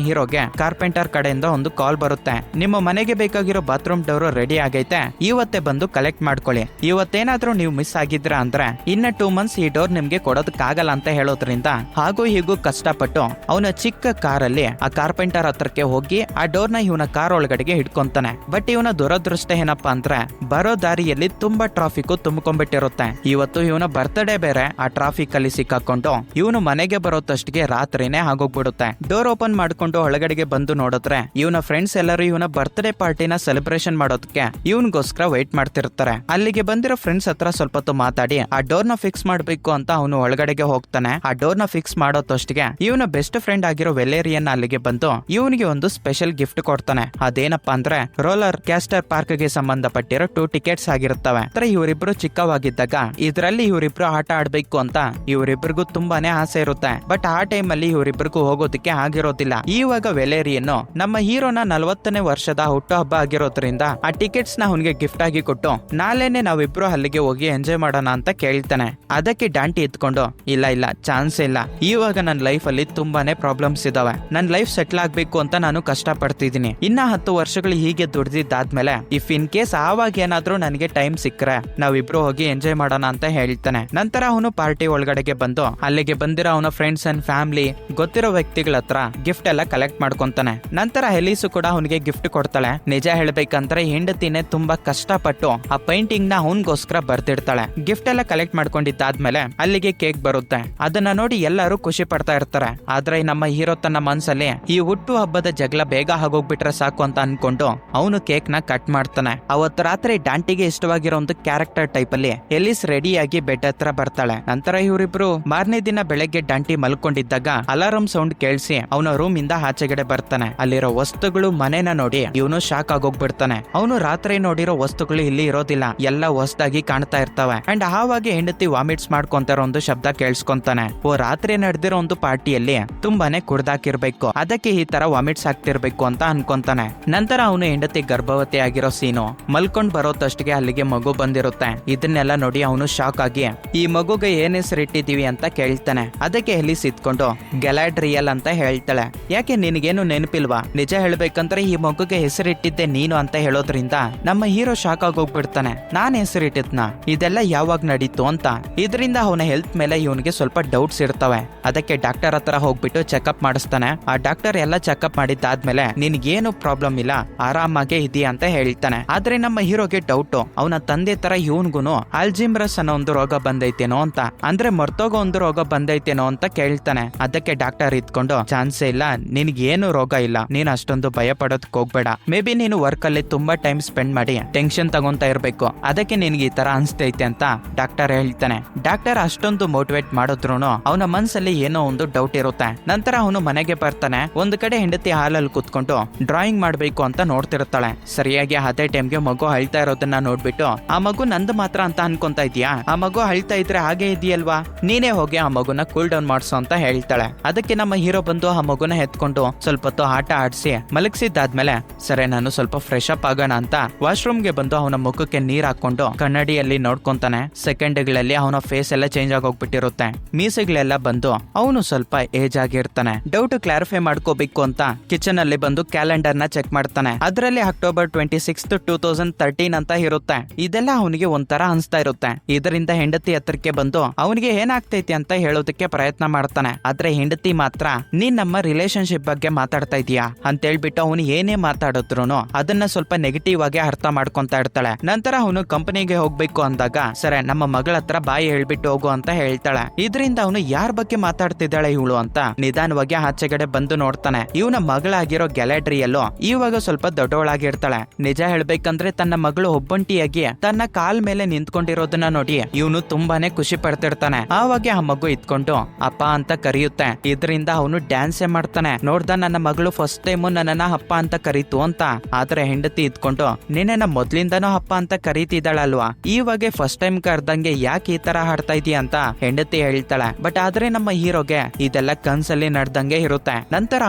ಹೀರೋಗೆ ಕಾರ್ಪೆಂಟರ್ ಕಡೆಯಿಂದ ಒಂದು ಕಾಲ್ ಬರುತ್ತೆ, ನಿಮ್ಮ ಮನೆಗೆ ಬೇಕಾಗಿರೋ ಬಾತ್ರೂಮ್ ಡೋರ್ ರೆಡಿ ಆಗೈತೆ, ಇವತ್ತೇ ಬಂದು ಕಲೆಕ್ಟ್ ಮಾಡ್ಕೊಳ್ಳಿ. ಇವತ್ತೇನಾದ್ರೂ ನೀವು ಮಿಸ್ ಆಗಿದ್ರ ಅಂದ್ರೆ ಇನ್ನ 2 months ಈ ಡೋರ್ ನಿಮ್ಗೆ ಕೊಡೋದಕ್ಕಾಗಲ್ಲ ಅಂತ ಹೇಳೋದ್ರಿಂದ ಹಾಗೂ ಹೀಗೂ ಕಷ್ಟಪಟ್ಟು ಅವನ ಚಿಕ್ಕ ಕಾರಲ್ಲಿ ಆ ಕಾರ್ಪೆಂಟರ್ ಹತ್ರಕ್ಕೆ ಹೋಗಿ ಆ ಡೋರ್ ನ ಇವನ ಕಾರ್ ಒಳಗಡೆಗೆ ಹಿಡ್ಕೊಂತಾನೆ. ಬಟ್ ಇವನ ದುರದೃಷ್ಟ ಏನಪ್ಪಾ ಅಂದ್ರೆ ಬರೋ ದಾರಿಯಲ್ಲಿ ತುಂಬಾ ಟ್ರಾಫಿಕ್ ತುಂಬಿಕೊಂಡ್ಬಿಟ್ಟಿರುತ್ತೆ. ಇವತ್ತು ಇವನ ಬರ್ತ್ಡೇ ಬೇರೆ, ಆ ಟ್ರಾಫಿಕ್ ಅಲ್ಲಿ ಸಿಕ್ಕಾಕೊಂಡು ಇವನು ಮನೆಗೆ ಬರೋತಷ್ಟಿಗೆ ರಾತ್ರಿನೇ ಆಗೋಗ್ಬಿಡುತ್ತೆ. ಡೋರ್ ಓಪನ್ ಮಾಡ್ಕೊಂಡು ಒಳಗಡೆಗೆ ಬಂದು ನೋಡಿದ್ರೆ ಇವನ ಫ್ರೆಂಡ್ಸ್ ಎಲ್ಲರೂ ಇವನ ಬರ್ತ್ಡೇ ಪಾರ್ಟಿನ ಸೆಲೆಬ್ರೇಷನ್ ಮಾಡೋದಕ್ಕೆ ಇವನ್ಗೋಸ್ಕರ ವೇಟ್ ಮಾಡ್ತಿರ್ತಾರೆ. ಅಲ್ಲಿಗೆ ಬಂದಿರೋ ಫ್ರೆಂಡ್ಸ್ ಹತ್ರ ಸ್ವಲ್ಪ ಹೊತ್ತು ಮಾತಾಡಿ ಆ ಡೋರ್ ನ ಫಿಕ್ಸ್ ಮಾಡ್ಬೇಕು ಅಂತ ಅವನು ಒಳಗಡೆಗೆ ಹೋಗ್ತಾನೆ. ಆ ಡೋರ್ ನ ಫಿಕ್ಸ್ ಮಾಡೋತಷ್ಟಿಗೆ ಇವನ ಬೆಸ್ಟ್ ಫ್ರೆಂಡ್ ಆಗಿರೋ ವೆಲೇರಿಯನ್ ಅಲ್ಲಿಗೆ ಬಂದು ಇವನಿಗೆ ಒಂದು ಸ್ಪೆಷಲ್ ಗಿಫ್ಟ್ ಕೊಡ್ತಾನೆ. ಅದೇನಪ್ಪಾ ಅಂದ್ರೆ ರೋಲರ್ ಕ್ಯಾಸ್ಟರ್ ಪಾರ್ಕ್ ಗೆ ಸಂಬಂಧಪಟ್ಟಿರೋ 2 ಟಿಕೆಟ್ಸ್ ಆಗಿರುತ್ತವೆ. ಇವರಿಬ್ರು ಚಿಕ್ಕವಾಗಿದ್ದಾಗ ಇದರಲ್ಲಿ ಇವರಿಬ್ರು ಆಟ ಆಡ್ಬೇಕು ಅಂತ ಇವರಿಬ್ರಿಗೂ ತುಂಬಾನೇ ಆಸೆ ಇರುತ್ತೆ. ಬಟ್ ಆ ಟೈಮ್ ಅಲ್ಲಿ ಇವರಿಬ್ರಿಗೂ ಹೋಗೋದಕ್ಕೆ ಆಗಿರೋದಿಲ್ಲ. ಇವಾಗ ವೆಲೇರಿಯನ್ನು ನಮ್ಮ ಹೀರೋನ 40ನೇ ವರ್ಷದ ಹುಟ್ಟುಹಬ್ಬ ಆಗಿರೋದ್ರಿಂದ ಆ ಟಿಕೆಟ್ಸ್ ನ ಅವನಿಗೆ ಗಿಫ್ಟ್ ಆಗಿ ಕೊಟ್ಟು ನಾಳೆನೆ ನಾವಿಬ್ರು ಅಲ್ಲಿಗೆ ಹೋಗಿ ಎಂಜಾಯ್ ಮಾಡೋಣ ಅಂತ ಕೇಳ್ತಾನೆ. ಅದಕ್ಕೆ ಡಾಂಟಿ ಎತ್ಕೊಂಡು ಇಲ್ಲ ಇಲ್ಲ ಚಾನ್ಸ್ ಇಲ್ಲ, ಇವಾಗ ನನ್ನ ಲೈಫ್ ಅಲ್ಲಿ ತುಂಬಾನೇ ಪ್ರಾಬ್ಲಮ್ಸ್ ಇದಾವೆ, ನನ್ನ ಲೈಫ್ ಸೆಟ್ಲ್ ಆಗ್ಬೇಕು ಅಂತ ನಾನು ಕಷ್ಟ ಪಡ್ತಿದ್ದೀನಿ. ಇನ್ನ 10 ವರ್ಷಗಳು ಹೀಗೆ ದುಡ್ದಿದ್ದಾದ್ಮೇಲೆ ಇಫ್ ಇನ್ ಕೇಸ್ ಆವಾಗ ಏನಾದ್ರೂ ನನಗೆ ಟೈಮ್ ಸಿಕ್ಕರೆ ನಾವಿಬ್ರು ಹೋಗಿ ಎಂಜಾಯ್ ಮಾಡೋಣ ಅಂತ ಹೇಳ್ತಾನೆ. ನಂತರ ಅವನು ಪಾರ್ಟಿ ಒಳಗಡೆಗೆ ಬಂದು ಅಲ್ಲಿಗೆ ಬಂದಿರೋ ಅವನ ಫ್ರೆಂಡ್ಸ್ ಅಂಡ್ ಫ್ಯಾಮಿಲಿ ಗೊತ್ತಿರೋ ವ್ಯಕ್ತಿಗಳ ಹತ್ರ ಗಿಫ್ಟ್ ಎಲ್ಲ ಕಲೆಕ್ಟ್ ಮಾಡ್ಕೊಂತಾನೆ. ನಂತರ ಹೆಲೀಸು ಕೂಡ ಅವನಿಗೆ ಗಿಫ್ಟ್ ಕೊಡ್ತಾಳೆ. ನಿಜ ಹೇಳ್ಬೇಕಂದ್ರೆ ಹೆಂಡತಿನೇ ತುಂಬಾ ಕಷ್ಟಪಟ್ಟು ಆ ಪೇಂಟಿಂಗ್ ನ ಅವನ್ಗೋಸ್ಕರ ಬರ್ತಿರ್ತಾಳೆ. ಗಿಫ್ಟ್ ಎಲ್ಲ ಕಲೆಕ್ಟ್ ಮಾಡ್ಕೊಂಡಿದ್ದಾದ್ಮೇಲೆ ಅಲ್ಲಿಗೆ ಕೇಕ್ ಬರುತ್ತೆ. ಅದನ್ನ ನೋಡಿ ಎಲ್ಲರೂ ಖುಷಿ ಪಡ್ತಾ ಇರ್ತಾರೆ. ಆದ್ರೆ ನಮ್ಮ ಹೀರೋ ತನ್ನ ಮನ್ಸಲ್ಲಿ ಈ ಹುಟ್ಟು ಹಬ್ಬದ ಜಗಳ ಬೇಗ ಆಗೋಗ್ಬಿಟ್ರೆ ಸಾಕು ಅಂತ ಅನ್ಕೊಂಡು ಅವನು ಕೇಕ್ ನ ಕಟ್ ಮಾಡ್ತಾನೆ. ಅವತ್ತು ರಾತ್ರಿ ಡಾಂಟಿಗೆ ಇಷ್ಟವಾಗಿರೋ ಒಂದು ಕ್ಯಾರೆಕ್ಟರ್ ಟೈಪ್ ಅಲ್ಲಿ ಎಲಿಸ್ ರೆಡಿಯಾಗಿ ಬೆಡ್ ಹತ್ರ ಬರ್ತಾಳೆ. ನಂತರ ಇವರಿಬ್ರು ಮಾರನೇ ದಿನ ಬೆಳಗ್ಗೆ ಡಾಂಟಿ ಮಲ್ಕೊಂಡಿದ್ದಾಗ ಅಲಾರಂ ಸೌಂಡ್ ಕೇಳಿಸಿ ಅವನ ರೂಮ್ ಇಂದ ಆಚೆಗಡೆ ಬರ್ತಾನೆ. ಅಲ್ಲಿರೋ ವಸ್ತುಗಳು ಮನೇನ ನೋಡಿ ಇವನು ಶಾಕ್ ಆಗೋಗ್ಬಿಡ್ತಾನೆ. ಅವನು ರಾತ್ರಿ ನೋಡಿರೋ ವಸ್ತುಗಳು ಇಲ್ಲಿ ಇರೋದಿಲ್ಲ, ಎಲ್ಲ ಹೊಸದಾಗಿ ಕಾಣ್ತಾ ಇರ್ತವೆ. ಅಂಡ್ ಆವಾಗ ಹೆಂಡತಿ ವಾಮಿಟ್ಸ್ ಮಾಡ್ಕೊಂತಾರೋ ಒಂದು ಶಬ್ದ ಕೇಳಿಸ್ಕೊಂತಾನೆ. ಓ ರಾತ್ರಿ ನಡೆದಿರೋ ಒಂದು ಪಾರ್ಟಿಯಲ್ಲಿ ತುಂಬಾನೇ ಕುಡ್ದಾಕಿರ್ಬೇಕು, ಅದಕ್ಕೆ ಈ ತರ ವಾಮಿಟ್ಸ್ ಆಗ್ತಿರ್ಬೇಕು ಅಂತ ಅನ್ಕೊಂತಾನೆ. ನಂತರ ಅವನು ಹೆಂಡತಿ ಗರ್ಭವತಿ ಆಗಿರೋ ಸೀನು ಮಲ್ಕೊಂಡ್ ಬರೋತಷ್ಟಿಗೆ ಅಲ್ಲಿಗೆ ಮಗು ಬಂದಿರುತ್ತೆ. ಇದನ್ನೆಲ್ಲ ನೋಡಿ ಅವನು ಶಾಕ್ ಆಗಿ ಈ ಮಗುಗೆ ಏನ್ ಹೆಸರು ಇಟ್ಟಿದೀವಿ ಅಂತ ಕೇಳ್ತಾನೆ. ಅದಕ್ಕೆ ಎಲಿಸ್ ಇತ್ಕೊಂಡು ಗ್ಯಾಲಾಡ್ರಿಯಲ್ ಅಂತ ಹೇಳ್ತಾಳೆ. ಯಾಕೆ ನಿನಗೇನು ನೆನಪಿಲ್ವಾ? ನಿಜ ಹೇಳ್ಬೇಕಂದ್ರೆ ಈ ಮಗುಗೆ ಹೆಸರಿಟ್ಟಿದ್ದೆ ನೀನು ಅಂತ ಹೇಳೋದ್ರಿಂದ ನಮ್ಮ ಹೀರೋ ಶಾಕ್ ಆಗೋಗ್ಬಿಡ್ತಾನೆ. ನಾನ್ ಹೆಸರಿಟ್ಟಿದ್ನ, ಇದೆಲ್ಲ ಯಾವಾಗ ನಡೀತು ಅಂತ. ಇದರಿಂದ ಅವನ ಹೆಲ್ತ್ ಮೇಲೆ ಇವನಿಗೆ ಸ್ವಲ್ಪ ಡೌಟ್ಸ್ ಇರ್ತವೆ. ಅದಕ್ಕೆ ಡಾಕ್ಟರ್ ಹತ್ರ ಹೋಗ್ಬಿಟ್ಟು ಚೆಕ್ಅಪ್ ಮಾಡಿಸ್ತಾನೆ. ಆ ಡಾಕ್ಟರ್ ಎಲ್ಲ ಚೆಕ್ಅಪ್ ಮಾಡಿದ್ದಾದ್ಮೇಲೆ ನಿನ್ಗೇನು ಪ್ರಾಬ್ಲಮ್ ಇಲ್ಲ, ಆರಾಮಾಗೆ ಇದೆಯಾ ಅಂತ ಹೇಳ್ತಾನೆ. ಆದ್ರೆ ನಮ್ಮ ಹೀರೋಗೆ ಡೌಟ್, ಅವನ ತಂದೆ ತರ ಇವನ್ಗುನು ಆಲ್ಜಿಮ್ರಸ್ ಅನ್ನೋ ಒಂದು ರೋಗ ಬಂದೈತೇನೋ ಅಂತ, ಅಂದ್ರೆ ಮರ್ತೋಗೋ ಒಂದು ರೋಗ ಬಂದೈತೇನೋ ಅಂತ ಕೇಳ್ತಾನೆ. ಅದಕ್ಕೆ ಡಾಕ್ಟರ್ ಇದ್ಕೊಂಡು ಚಾನ್ಸೇ ಇಲ್ಲ, ನಿನ್ಗೇನು ರೋಗ ಇಲ್ಲ, ನೀನ್ ಅಷ್ಟೊಂದು ಭಯ ಪಡೋದಕ್ಕೆ ಹೋಗ್ಬೇಡ, ಮೇ ಬಿ ನೀನು ವರ್ಕ್ ಅಲ್ಲಿ ತುಂಬಾ ಟೈಮ್ ಸ್ಪೆಂಡ್ ಮಾಡಿ ಟೆನ್ಷನ್ ತಗೊಂತಾ ಇರ್ಬೇಕು, ಅದಕ್ಕೆ ನಿನ್ಗೆ ಈ ತರ ಅನ್ಸ್ತೈತೆ ಅಂತ ಡಾಕ್ಟರ್ ಹೇಳ್ತಾನೆ. ಡಾಕ್ಟರ್ ಅಷ್ಟೊಂದು ಮೋಟಿವೇಟ್ ಮಾಡಿದ್ರುನು ಅವನ ಮನ್ಸಲ್ಲಿ ಏನೋ ಒಂದು ಡೌಟ್ ಇರುತ್ತೆ. ನಂತರ ಅವನು ಮನೆಗೆ ಬರ್ತಾನೆ. ಒಂದು ಕಡೆ ಹೆಂಡತಿ ಹಾಲಲ್ಲಿ ಕುತ್ಕೊಂಡು ಡ್ರಾಯಿಂಗ್ ಮಾಡ್ಬೇಕು ಅಂತ ನೋಡ್ತಿರ್ತಾಳೆ. ಸರಿಯಾಗಿ ಅದೇ ಟೈಮ್ಗೆ ಮಗು ಅಳ್ತಾ ಇರೋದನ್ನ ನೋಡ್ಬಿಟ್ಟು ಆ ಮಗು ನಂದು ಮಾತ್ರ ಅಂತ ಅನ್ಕೊಂತಾ ಇದೀಯಾ, ಆ ಮಗು ಅಳ್ತಾ ಇದ್ರೆ ಹಾಗೆ ಇದೆಯಲ್ವಾ, ನೀನೇ ಹೋಗಿ ಆ ಮಗುನ ಕೂಲ್ ಡೌನ್ ಮಾಡ್ಸೋ ಅಂತ ಹೇಳ್ತಾಳೆ. ಅದಕ್ಕೆ ನಮ್ಮ ಹೀರೋ ಬಂದು ಆ ಮಗುನ ಎತ್ಕೊಂಡು ಸ್ವಲ್ಪ ಹೊತ್ತು ಆಟ ಆಡಿಸಿ ಮಲಗಿಸಿದ್ದಾದ್ಮೇಲೆ ಸರಿ ನಾನು ಸ್ವಲ್ಪ ಫ್ರೆಶ್ ಅಪ್ ಆಗೋಣ ಅಂತ ವಾಶ್ರೂಮ್ಗೆ ಬಂದು ಅವನ ಮುಖಕ್ಕೆ ನೀರ್ ಹಾಕೊಂಡು ಕನ್ನಡಿಯಲ್ಲಿ ನೋಡ್ಕೊಂತಾನೆ. ಸೆಕೆಂಡ್ಗಳಲ್ಲಿ ಅವನ ಫೇಸ್ ಎಲ್ಲ ಚೇಂಜ್ ಆಗೋಗ್ಬಿಟ್ಟಿರುತ್ತೆ. ಮೀಸೆಗಳೆಲ್ಲ ಬಂದು ಅವನು ಸ್ವಲ್ಪ ಏಜ್ ಆಗಿರ್ತಾನೆ. ಡೌಟ್ ಕ್ಲಾರಿಫೈ ಮಾಡ್ಕೋಬೇಕು ಅಂತ ಕಿಚನ್ ಅಲ್ಲಿ ಬಂದು ಕ್ಯಾಲೆಂಡರ್ ನ ಚೆಕ್ ಮಾಡ್ತಾನೆ. ಅದರಲ್ಲಿ ಅಕ್ಟೋಬರ್ 26, 2013 ಅಂತ ಇರುತ್ತೆ. ಇದೆಲ್ಲ ಅವನಿಗೆ ಒಂಥರ ಅನ್ಸ್ತಾ ಇರುತ್ತೆ. ಇದರಿಂದ ಹೆಂಡತಿ ಹತ್ರಕ್ಕೆ ಬಂದು ಅವನಿಗೆ ಏನಾಗ್ತೈತಿ ಅಂತ ಹೇಳೋದಕ್ಕೆ ಪ್ರಯತ್ನ ಮಾಡ್ತಾನೆ. ಆದ್ರೆ ಹೆಂಡತಿ ಮಾತ್ರ ನೀನ್ ನಮ್ಮ ರಿಲೇಶನ್ಶಿಪ್ ಬಗ್ಗೆ ಮಾತಾಡ್ತಾ ಇದೀಯಾ ಅಂತ ಹೇಳ್ಬಿಟ್ಟು ಅವನು ಏನೇ ಮಾತಾಡಿದ್ರು ಅದನ್ನ ಸ್ವಲ್ಪ ನೆಗೆಟಿವ್ ಆಗಿ ಅರ್ಥ ಮಾಡ್ಕೊಂತಾ ಇರ್ತಾಳೆ. ನಂತರ ಅವನು ಕಂಪನಿಗೆ ಹೋಗ್ಬೇಕು ಅಂದಾಗ ಸರಿ ನಮ್ಮ ಮಗಳ ಹತ್ರ ಬಾಯಿ ಹೇಳ್ಬಿಟ್ಟು ಹೋಗು ಅಂತ ಹೇಳ್ತಾಳೆ. ಇದರಿಂದ ಅವನು ಯಾರ ಬಗ್ಗೆ ಮಾತಾಡ್ತಿದ್ದಾಳೆ ಇವಳು ಅಂತ ನಿಧಾನವಾಗಿ ಆಚೆಗಡೆ ಬಂದು ನೋಡ್ತಾನೆ. ಇವನ ಮಗಳಾಗಿರೋ ಗ್ಯಾಲಾಡ್ರಿಯಲ್ಲೋ ಇವಾಗ ಇವಾಗ ಸ್ವಲ್ಪ ದೊಡ್ಡವಳಾಗಿರ್ತಾಳೆ. ನಿಜ ಹೇಳ್ಬೇಕಂದ್ರೆ ತನ್ನ ಮಗಳು ಒಬ್ಬಂಟಿಯಾಗಿ ತನ್ನ ಕಾಲ್ ಮೇಲೆ ನಿಂತ್ಕೊಂಡಿರೋದನ್ನ ನೋಡಿ ಇವನು ತುಂಬಾನೇ ಖುಷಿ ಪಡ್ತಿರ್ತಾನೆ. ಆವಾಗ ಆ ಮಗು ಇದ್ಕೊಂಡು ಅಪ್ಪ ಅಂತ ಕರೆಯುತ್ತೆ. ಇದರಿಂದ ಅವನು ಡ್ಯಾನ್ಸೇ ಮಾಡ್ತಾನೆ. ನೋಡ್ದ ನನ್ನ ಮಗಳು ಫಸ್ಟ್ ಟೈಮ್ ನನ್ನನ್ನ ಅಪ್ಪ ಅಂತ ಕರೀತು ಅಂತ. ಆದ್ರೆ ಹೆಂಡತಿ ಇದ್ಕೊಂಡು ನಿನ್ನ ಮೊದ್ಲಿಂದನೂ ಅಪ್ಪ ಅಂತ ಕರೀತಿದ್ದಾಳಲ್ವಾ, ಇವಾಗ ಫಸ್ಟ್ ಟೈಮ್ ಕರ್ದಂಗೆ ಯಾಕೆ ಈ ತರ ಹಾಡ್ತಾ ಇದೀಯ ಅಂತ ಹೆಂಡತಿ ಹೇಳ್ತಾಳೆ. ಬಟ್ ಆದ್ರೆ ನಮ್ಮ ಹೀರೋಗೆ ಇದೆಲ್ಲ ಕನ್ಸಲ್ಲಿ ನಡ್ದಂಗೆ ಇರುತ್ತೆ. ನಂತರ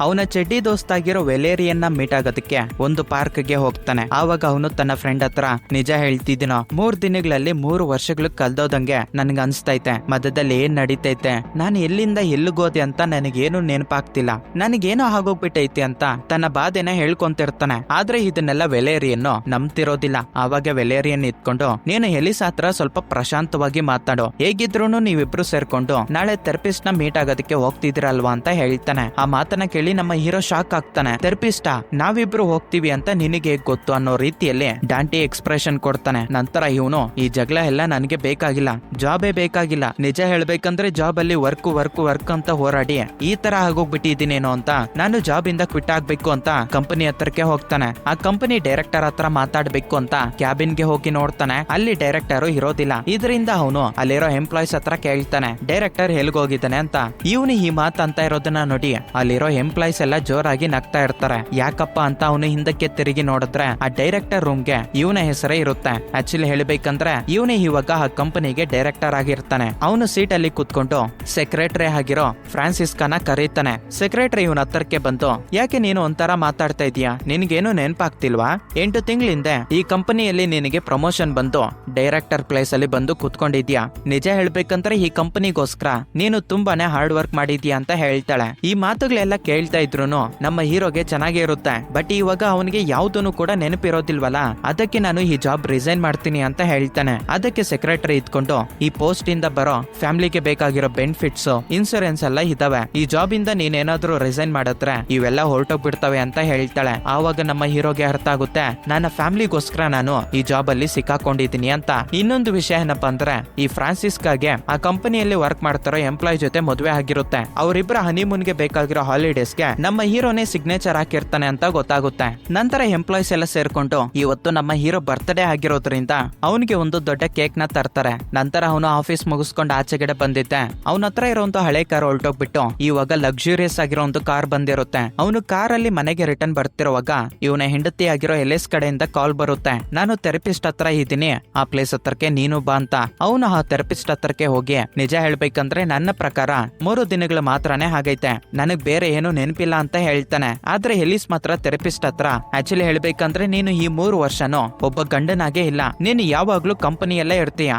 ಅವನ ಚಡ್ಡಿ ದೋಸ್ತಾಗಿರೋ ವೆಲೇರಿಯನ್ನ ಮೀಟ್ ಆಗೋದಕ್ಕೆ ಒಂದು ಪಾರ್ಕ್ ಗೆ ಹೋಗ್ತಾನೆ. ಆವಾಗ ಅವನು ತನ್ನ ಫ್ರೆಂಡ್ ಹತ್ರ ನಿಜ ಹೇಳ್ತಿದ್ದೀನೋ 3 ದಿನಗಳಲ್ಲಿ 3 ವರ್ಷಗಳು ಕಲ್ದೋದಂಗೆ ನನ್ಗ ಅನ್ಸ್ತೈತೆ. ಮಧ್ಯದಲ್ಲಿ ಏನ್ ನಡೀತೈತೆ, ನಾನು ಎಲ್ಲಿಂದ ಎಲ್ಲಿಗೋದೆ ಅಂತ ನನಗೇನು ನೆನಪಾಗ್ತಿಲ್ಲ, ನನಗೇನೋ ಆಗೋಗ್ಬಿಟ್ಟೈತಿ ಅಂತ ತನ್ನ ಬಾಧೆನ ಹೇಳ್ಕೊಂತಿರ್ತಾನೆ. ಆದ್ರೆ ಇದನ್ನೆಲ್ಲ ವೆಲೇರಿಯನ್ನು ನಂಬ್ತಿರೋದಿಲ್ಲ. ಆವಾಗ ವೆಲೇರಿಯನ್ ಇಟ್ಕೊಂಡು ನೀನು ಎಲಿಸ್ ಹತ್ರ ಸ್ವಲ್ಪ ಪ್ರಶಾಂತವಾಗಿ ಮಾತಾಡೋ, ಹೇಗಿದ್ರು ನೀವಿಬ್ರು ಸೇರ್ಕೊಂಡು ನಾಳೆ ಥೆರಪಿಸ್ಟ್ ನ ಮೀಟ್ ಆಗೋದಕ್ಕೆ ಹೋಗ್ತಿದಿರಲ್ವಾ ಅಂತ ಹೇಳ್ತಾನೆ. ಆ ಮಾತನ್ನ ಕೇಳಿ ನಮ್ಮ ಹೀರೋ ಶಾಕ್ ಆಗ್ತಾನೆ. ಥೆರಪಿಸ್ಟಾ, ನಾವಿಬ್ರು ಹೋಗ್ತೀವಿ ಅಂತ ನಿನಗೆ ಗೊತ್ತು ಅನ್ನೋ ರೀತಿಯಲ್ಲಿ ಡಾಂಟಿ ಎಕ್ಸ್ಪ್ರೆಷನ್ ಕೊಡ್ತಾನೆ. ನಂತರ ಇವನು ಈ ಜಗಳ ಎಲ್ಲ ನನಗೆ ಬೇಕಾಗಿಲ್ಲ, ಜಾಬೇ ಬೇಕಾಗಿಲ್ಲ, ನಿಜ ಹೇಳ್ಬೇಕಂದ್ರೆ ಜಾಬ್ ಅಲ್ಲಿ ವರ್ಕ್ ಅಂತ ಹೋರಾಡಿ ಈ ತರ ಆಗೋಗ್ಬಿಟ್ಟಿದ್ದೀನೇನೋ ಅಂತ ನಾನು ಜಾಬ್ ಇಂದ ಕ್ವಿಟ್ ಆಗ್ಬೇಕು ಅಂತ ಕಂಪನಿ ಹತ್ರಕ್ಕೆ ಹೋಗ್ತಾನೆ. ಆ ಕಂಪನಿ ಡೈರೆಕ್ಟರ್ ಹತ್ರ ಮಾತಾಡ್ಬೇಕು ಅಂತ ಕ್ಯಾಬಿನ್ ಗೆ ಹೋಗಿ ನೋಡ್ತಾನೆ. ಅಲ್ಲಿ ಡೈರೆಕ್ಟರ್ ಇರೋದಿಲ್ಲ. ಇದರಿಂದ ಅವನು ಅಲ್ಲಿರೋ ಎಂಪ್ಲಾಯ್ಸ್ ಹತ್ರ ಕೇಳ್ತಾನೆ ಡೈರೆಕ್ಟರ್ ಎಲ್ಗೋಗಿದ್ದಾನೆ ಅಂತ. ಇವನು ಈ ಮಾತು ಅಂತ ಇರೋದನ್ನ ನೋಡಿ ಅಲ್ಲಿರೋ ಎಂಪ್ಲಾಯ್ಸ್ ಎಲ್ಲ ಜೋರಾಗಿ ನಗ್ತಾ ಇರ್ತಾರೆ. ಯಾಕಪ್ಪ ಅಂತ ಅವನು ಹಿಂದಕ್ಕೆ ತಿರುಗಿ ನೋಡಿದ್ರೆ ಆ ಡೈರೆಕ್ಟರ್ ರೂಮ್ ಗೆ ಇವನ ಹೆಸರೇ ಇರುತ್ತೆ. ಆಕ್ಚುಲಿ ಹೇಳ್ಬೇಕಂದ್ರೆ ಇವನೇ ಇವಾಗ ಆ ಕಂಪನಿಗೆ ಡೈರೆಕ್ಟರ್ ಆಗಿರ್ತಾನೆ. ಅವನು ಸೀಟ್ ಅಲ್ಲಿ ಕೂತ್ಕೊಂಡು ಸೆಕ್ರೆಟರಿ ಆಗಿರೋ ಫ್ರಾನ್ಸಿಸ್ಕಾನ ಕರೀತಾನೆ. ಸೆಕ್ರೆಟರಿ ಇವನ ಹತ್ರಕ್ಕೆ ಬಂತು, ಯಾಕೆ ನೀನು ಒಂಥರ ಮಾತಾಡ್ತಾ ಇದೀಯಾ, ನಿನ್ಗೇನು ನೆನಪಾಗ್ತಿಲ್ವಾ? 8 ತಿಂಗಳಿಂದ ಈ ಕಂಪನಿಯಲ್ಲಿ ನಿನಗೆ ಪ್ರಮೋಷನ್ ಬಂದು ಡೈರೆಕ್ಟರ್ ಪ್ಲೇಸ್ ಅಲ್ಲಿ ಬಂದು ಕೂತ್ಕೊಂಡಿದ್ಯಾ. ನಿಜ ಹೇಳ್ಬೇಕಂದ್ರೆ ಈ ಕಂಪನಿಗೋಸ್ಕರ ನೀನು ತುಂಬಾನೇ ಹಾರ್ಡ್ ವರ್ಕ್ ಮಾಡಿದ್ಯಾ ಅಂತ ಹೇಳ್ತಾಳೆ. ಈ ಮಾತುಗಳೆಲ್ಲ ಕೇಳ್ತಾ ಇದ್ರೂನು ನಮ್ಮ ಹೀರೋಗೆ ಚೆನ್ನಾಗಿ ಇರುತ್ತೆ. ಬಟ್ ಇವಾಗ ಅವನಿಗೆ ಯಾವ್ದನ್ನು ಕೂಡ ನೆನಪಿರೋದಿಲ್ವಲ್ಲ, ಅದಕ್ಕೆ ನಾನು ಈ ಜಾಬ್ ರಿಸೈನ್ ಮಾಡ್ತೀನಿ ಅಂತ ಹೇಳ್ತಾನೆ. ಅದಕ್ಕೆ ಸೆಕ್ರೆಟರಿ ಇದ್ಕೊಂಡು ಈ ಪೋಸ್ಟ್ ಇಂದ ಬರೋ ಫ್ಯಾಮಿಲಿಗೆ ಬೇಕಾಗಿರೋ ಬೆನಿಫಿಟ್ಸ್, ಇನ್ಸೂರೆನ್ಸ್ ಎಲ್ಲ ಇದಾವೆ, ಈ ಜಾಬ್ ಇಂದ ನೀನೇನಾದ್ರೂ ರಿಸೈನ್ ಮಾಡಿದ್ರೆ ಇವೆಲ್ಲ ಹೊರಟೋಗ್ಬಿಡ್ತವೆ ಅಂತ ಹೇಳ್ತಾಳೆ. ಆವಾಗ ನಮ್ಮ ಹೀರೋಗೆ ಅರ್ಥ ಆಗುತ್ತೆ ನನ್ನ ಫ್ಯಾಮಿಲಿಗೋಸ್ಕರ ನಾನು ಈ ಜಾಬ್ ಅಲ್ಲಿ ಸಿಕ್ಕಾಕೊಂಡಿದ್ದೀನಿ ಅಂತ. ಇನ್ನೊಂದು ವಿಷಯ ಏನಪ್ಪಾ ಅಂದ್ರೆ ಈ ಫ್ರಾನ್ಸಿಸ್ಕಾಗೆ ಆ ಕಂಪನಿಯಲ್ಲಿ ವರ್ಕ್ ಮಾಡ್ತಾರೋ ಎಂಪ್ಲಾಯ್ ಜೊತೆ ಮದುವೆ ಆಗಿರುತ್ತೆ. ಅವರಿಬ್ಬರ ಹನಿಮೂನ್ ಗೆ ಬೇಕಾಗಿರೋ ಹಾಲಿಡೇಸ್ ಗೆ ನಮ್ಮ ಹೀರೋನೇ ಸಿಗ್ನೇಚರ್ ಹಾಕಿರ್ತಾನೆ ಅಂತ ಗೊತ್ತಾಗುತ್ತೆ. ನಂತರ ಎಂಪ್ಲಾಯ್ಸ್ ಎಲ್ಲ ಸೇರ್ಕೊಂಡು ಇವತ್ತು ನಮ್ಮ ಹೀರೋ ಬರ್ತ್ಡೇ ಆಗಿರೋದ್ರಿಂದ ಅವನಿಗೆ ಒಂದು ದೊಡ್ಡ ಕೇಕ್ ನ ತರ್ತಾರೆ. ನಂತರ ಅವನು ಆಫೀಸ್ ಮುಗಿಸ್ಕೊಂಡು ಆಚೆಗಡೆ ಬಂದಿದ್ದೆ. ಅವನ ಹತ್ರ ಇರೋಂತ ಹಳೆ ಕಾರ್ ಹೊರಟೋಗ್ಬಿಟ್ಟು ಇವಾಗ ಲಕ್ಸುರಿಯಸ್ ಆಗಿರೋ ಒಂದು ಕಾರ್ ಬಂದಿರುತ್ತೆ. ಅವನು ಕಾರ್ ಅಲ್ಲಿ ಮನೆಗೆ ರಿಟರ್ನ್ ಬರ್ತಿರುವಾಗ ಇವನ ಹೆಂಡತಿ ಆಗಿರೋ ಎಲ್ಎಸ್ ಕಡೆಯಿಂದ ಕಾಲ್ ಬರುತ್ತೆ. ನಾನು ಥೆರಪಿಸ್ಟ್ ಹತ್ರ ಇದ್ದೀನಿ, ಆ ಪ್ಲೇಸ್ ಹತ್ರಕ್ಕೆ ನೀನು ಬಾ ಅಂತ. ಅವನು ಆ ಥೆರಪಿಸ್ಟ್ ಹತ್ರಕ್ಕೆ ಹೋಗಿ ನಿಜ ಹೇಳ್ಬೇಕಂದ್ರೆ ನನ್ನ ಪ್ರಕಾರ 3 ದಿನಗಳು ಮಾತ್ರನೇ ಆಗೈತೆ, ನನಗ್ ಬೇರೆ ಏನು ನೆನಪಿಲ್ಲ ಅಂತ ಹೇಳ್ತಾನೆ. ಆದ್ರೆ ಎಲಿಸ್ ಮಾತ್ರ ಥೆರಪಿಸ್ಟ್ ಹತ್ರ ಆಕ್ಚುಲಿ ಹೇಳ್ಬೇಕಂದ್ರೆ ನೀನು ಈ 3 ವರ್ಷನೂ ಒಬ್ಬ ಗಂಡನಾಗೆ ಇಲ್ಲ, ನೀನು ಯಾವಾಗ್ಲೂ ಕಂಪನಿಯಲ್ಲೇ ಇರ್ತೀಯ,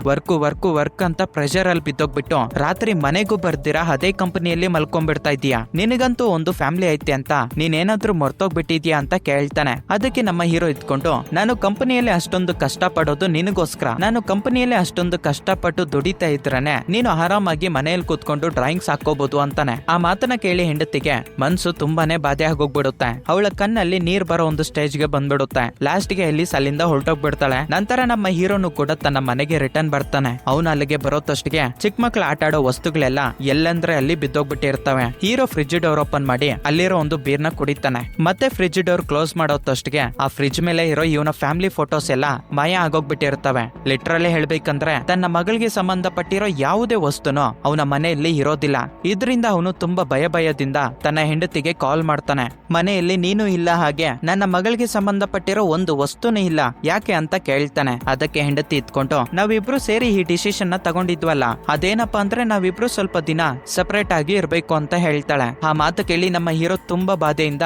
ವರ್ಕ್ ಅಂತ ಪ್ರೆಷರ್ ಅಲ್ಲಿ ಬಿದ್ದೋಗ್ಬಿಟ್ಟು ರಾತ್ರಿ ಮನೆಗೂ ಬರ್ದಿರಾ ಅದೇ ಕಂಪನಿಯಲ್ಲಿ ಮಲ್ಕೊಂಡ್ಬಿಡ್ತಾ ಇದೀಯಾ, ನಿನಗಂತೂ ಒಂದು ಫ್ಯಾಮಿಲಿ ಐತಿ ಅಂತ ನೀನೇನಾದ್ರೂ ಮರ್ತೋಗ್ಬಿಟ್ಟಿದ್ಯಾ ಅಂತ ಕೇಳ್ತಾನೆ. ಅದಕ್ಕೆ ನಮ್ಮ ಹೀರೋ ಇದ್ಕೊಂಡು ನಾನು ಕಂಪನಿಯಲ್ಲಿ ಅಷ್ಟೊಂದು ಕಷ್ಟ ಪಡೋದು ನಿನಗೋಸ್ಕರ, ನಾನು ಕಂಪನಿಯಲ್ಲಿ ಅಷ್ಟೊಂದು ಕಷ್ಟಪಟ್ಟು ದುಡಿತಾ ಇದ್ರೇನೆ ನೀನು ಆರಾಮಾಗಿ ಮನೆಯಲ್ಲಿ ಕೂತ್ಕೊಂಡು ಡ್ರಾಯಿಂಗ್ಸ್ ಹಾಕೋಬಹುದು ಅಂತಾನೆ. ಆ ಮಾತನ್ನ ಕೇಳಿ ಹೆಂಡತಿಗೆ ಮನ್ಸು ತುಂಬಾನೇ ಬಾಧೆ ಆಗೋಗ್ಬಿಡುತ್ತೆ. ಅವಳ ಕಣ್ಣಲ್ಲಿ ನೀರ್ ಬರೋ ಒಂದು ಸ್ಟೇಜ್ ಗೆ ಬಂದ್ಬಿಡುತ್ತೆ. ಲಾಸ್ಟ್ ಗೆ ಎಲ್ಲಿಸ್ ಅಲ್ಲಿಂದ ಹೊರಟೋಗ್ಬಿಡ್ತಾಳೆ. ನಂತರ ನಮ್ಮ ಹೀರೋನು ಕೂಡ ತನ್ನ ಮನೆಗೆ ರಿಟರ್ನ್ ಬರ್ತಾನೆ. ಅವನು ಅಲ್ಲಿಗೆ ಬರೋತಷ್ಟಿಗೆ ಚಿಕ್ಕ ಮಕ್ಳು ಆಟ ಆಡೋ ವಸ್ತುಗಳೆಲ್ಲ ಎಲ್ಲಂದ್ರೆ ಅಲ್ಲಿ ಬಿದ್ದೋಗ್ಬಿಟ್ಟಿರ್ತವೆ. ಹೀರೋ ಫ್ರಿಡ್ಜ್ ಡೋರ್ ಓಪನ್ ಮಾಡಿ ಅಲ್ಲಿರೋ ಒಂದು ಬೀರ್ನ ಕುಡಿತಾನೆ. ಮತ್ತೆ ಫ್ರಿಡ್ಜ್ ಡೋರ್ ಕ್ಲೋಸ್ ಮಾಡೋತಷ್ಟಿಗೆ ಆ ಫ್ರಿಡ್ಜ್ ಮೇಲೆ ಇರೋ ಇವನ ಫ್ಯಾಮಿಲಿ ಫೋಟೋಸ್ ಎಲ್ಲ ಮಾಯ ಆಗೋಗ್ಬಿಟ್ಟಿರ್ತವೆ. ಲಿಟ್ರಲಿ ಹೇಳ್ಬೇಕಂದ್ರೆ ತನ್ನ ಮಗಳಿಗೆ ಸಂಬಂಧಪಟ್ಟಿರೋ ಯಾವುದೇ ವಸ್ತುನೂ ಅವನ ಮನೆಯಲ್ಲಿ ಇರೋದಿಲ್ಲ. ಇದರಿಂದ ಅವನು ತುಂಬಾ ಭಯದಿಂದ ತನ್ನ ಹೆಂಡತಿಗೆ ಕಾಲ್ ಮಾಡ್ತಾನೆ. ಮನೆಯಲ್ಲಿ ನೀನು ಇಲ್ಲ, ಹಾಗೆ ನನ್ನ ಮಗಳಿಗೆ ಸಂಬಂಧಪಟ್ಟಿರೋ ಒಂದು ವಸ್ತುನೂ ಇಲ್ಲ, ಯಾಕೆ ಅಂತ ಕೇಳ್ತಾನೆ. ಅದಕ್ಕೆ ಹೆಂಡತಿ ಇದ್ಕೊಂಡು ನಾವಿಬ್ರು ಸೇರಿ ಈ ಡಿಸಿಷನ್ ನ ತಗೊಂಡಿದ್ವಲ್ಲ, ಅದೇನಪ್ಪಾ ಅಂದ್ರೆ ನಾವಿಬ್ರು ಸ್ವಲ್ಪ ದಿನ ಸಪರೇಟ್ ಆಗಿ ಇರ್ಬೇಕು ಅಂತ ಹೇಳ್ತಾಳೆ. ಆ ಮಾತು ಕೇಳಿ ನಮ್ಮ ಹೀರೋ ತುಂಬಾ ಬಾಧೆಯಿಂದ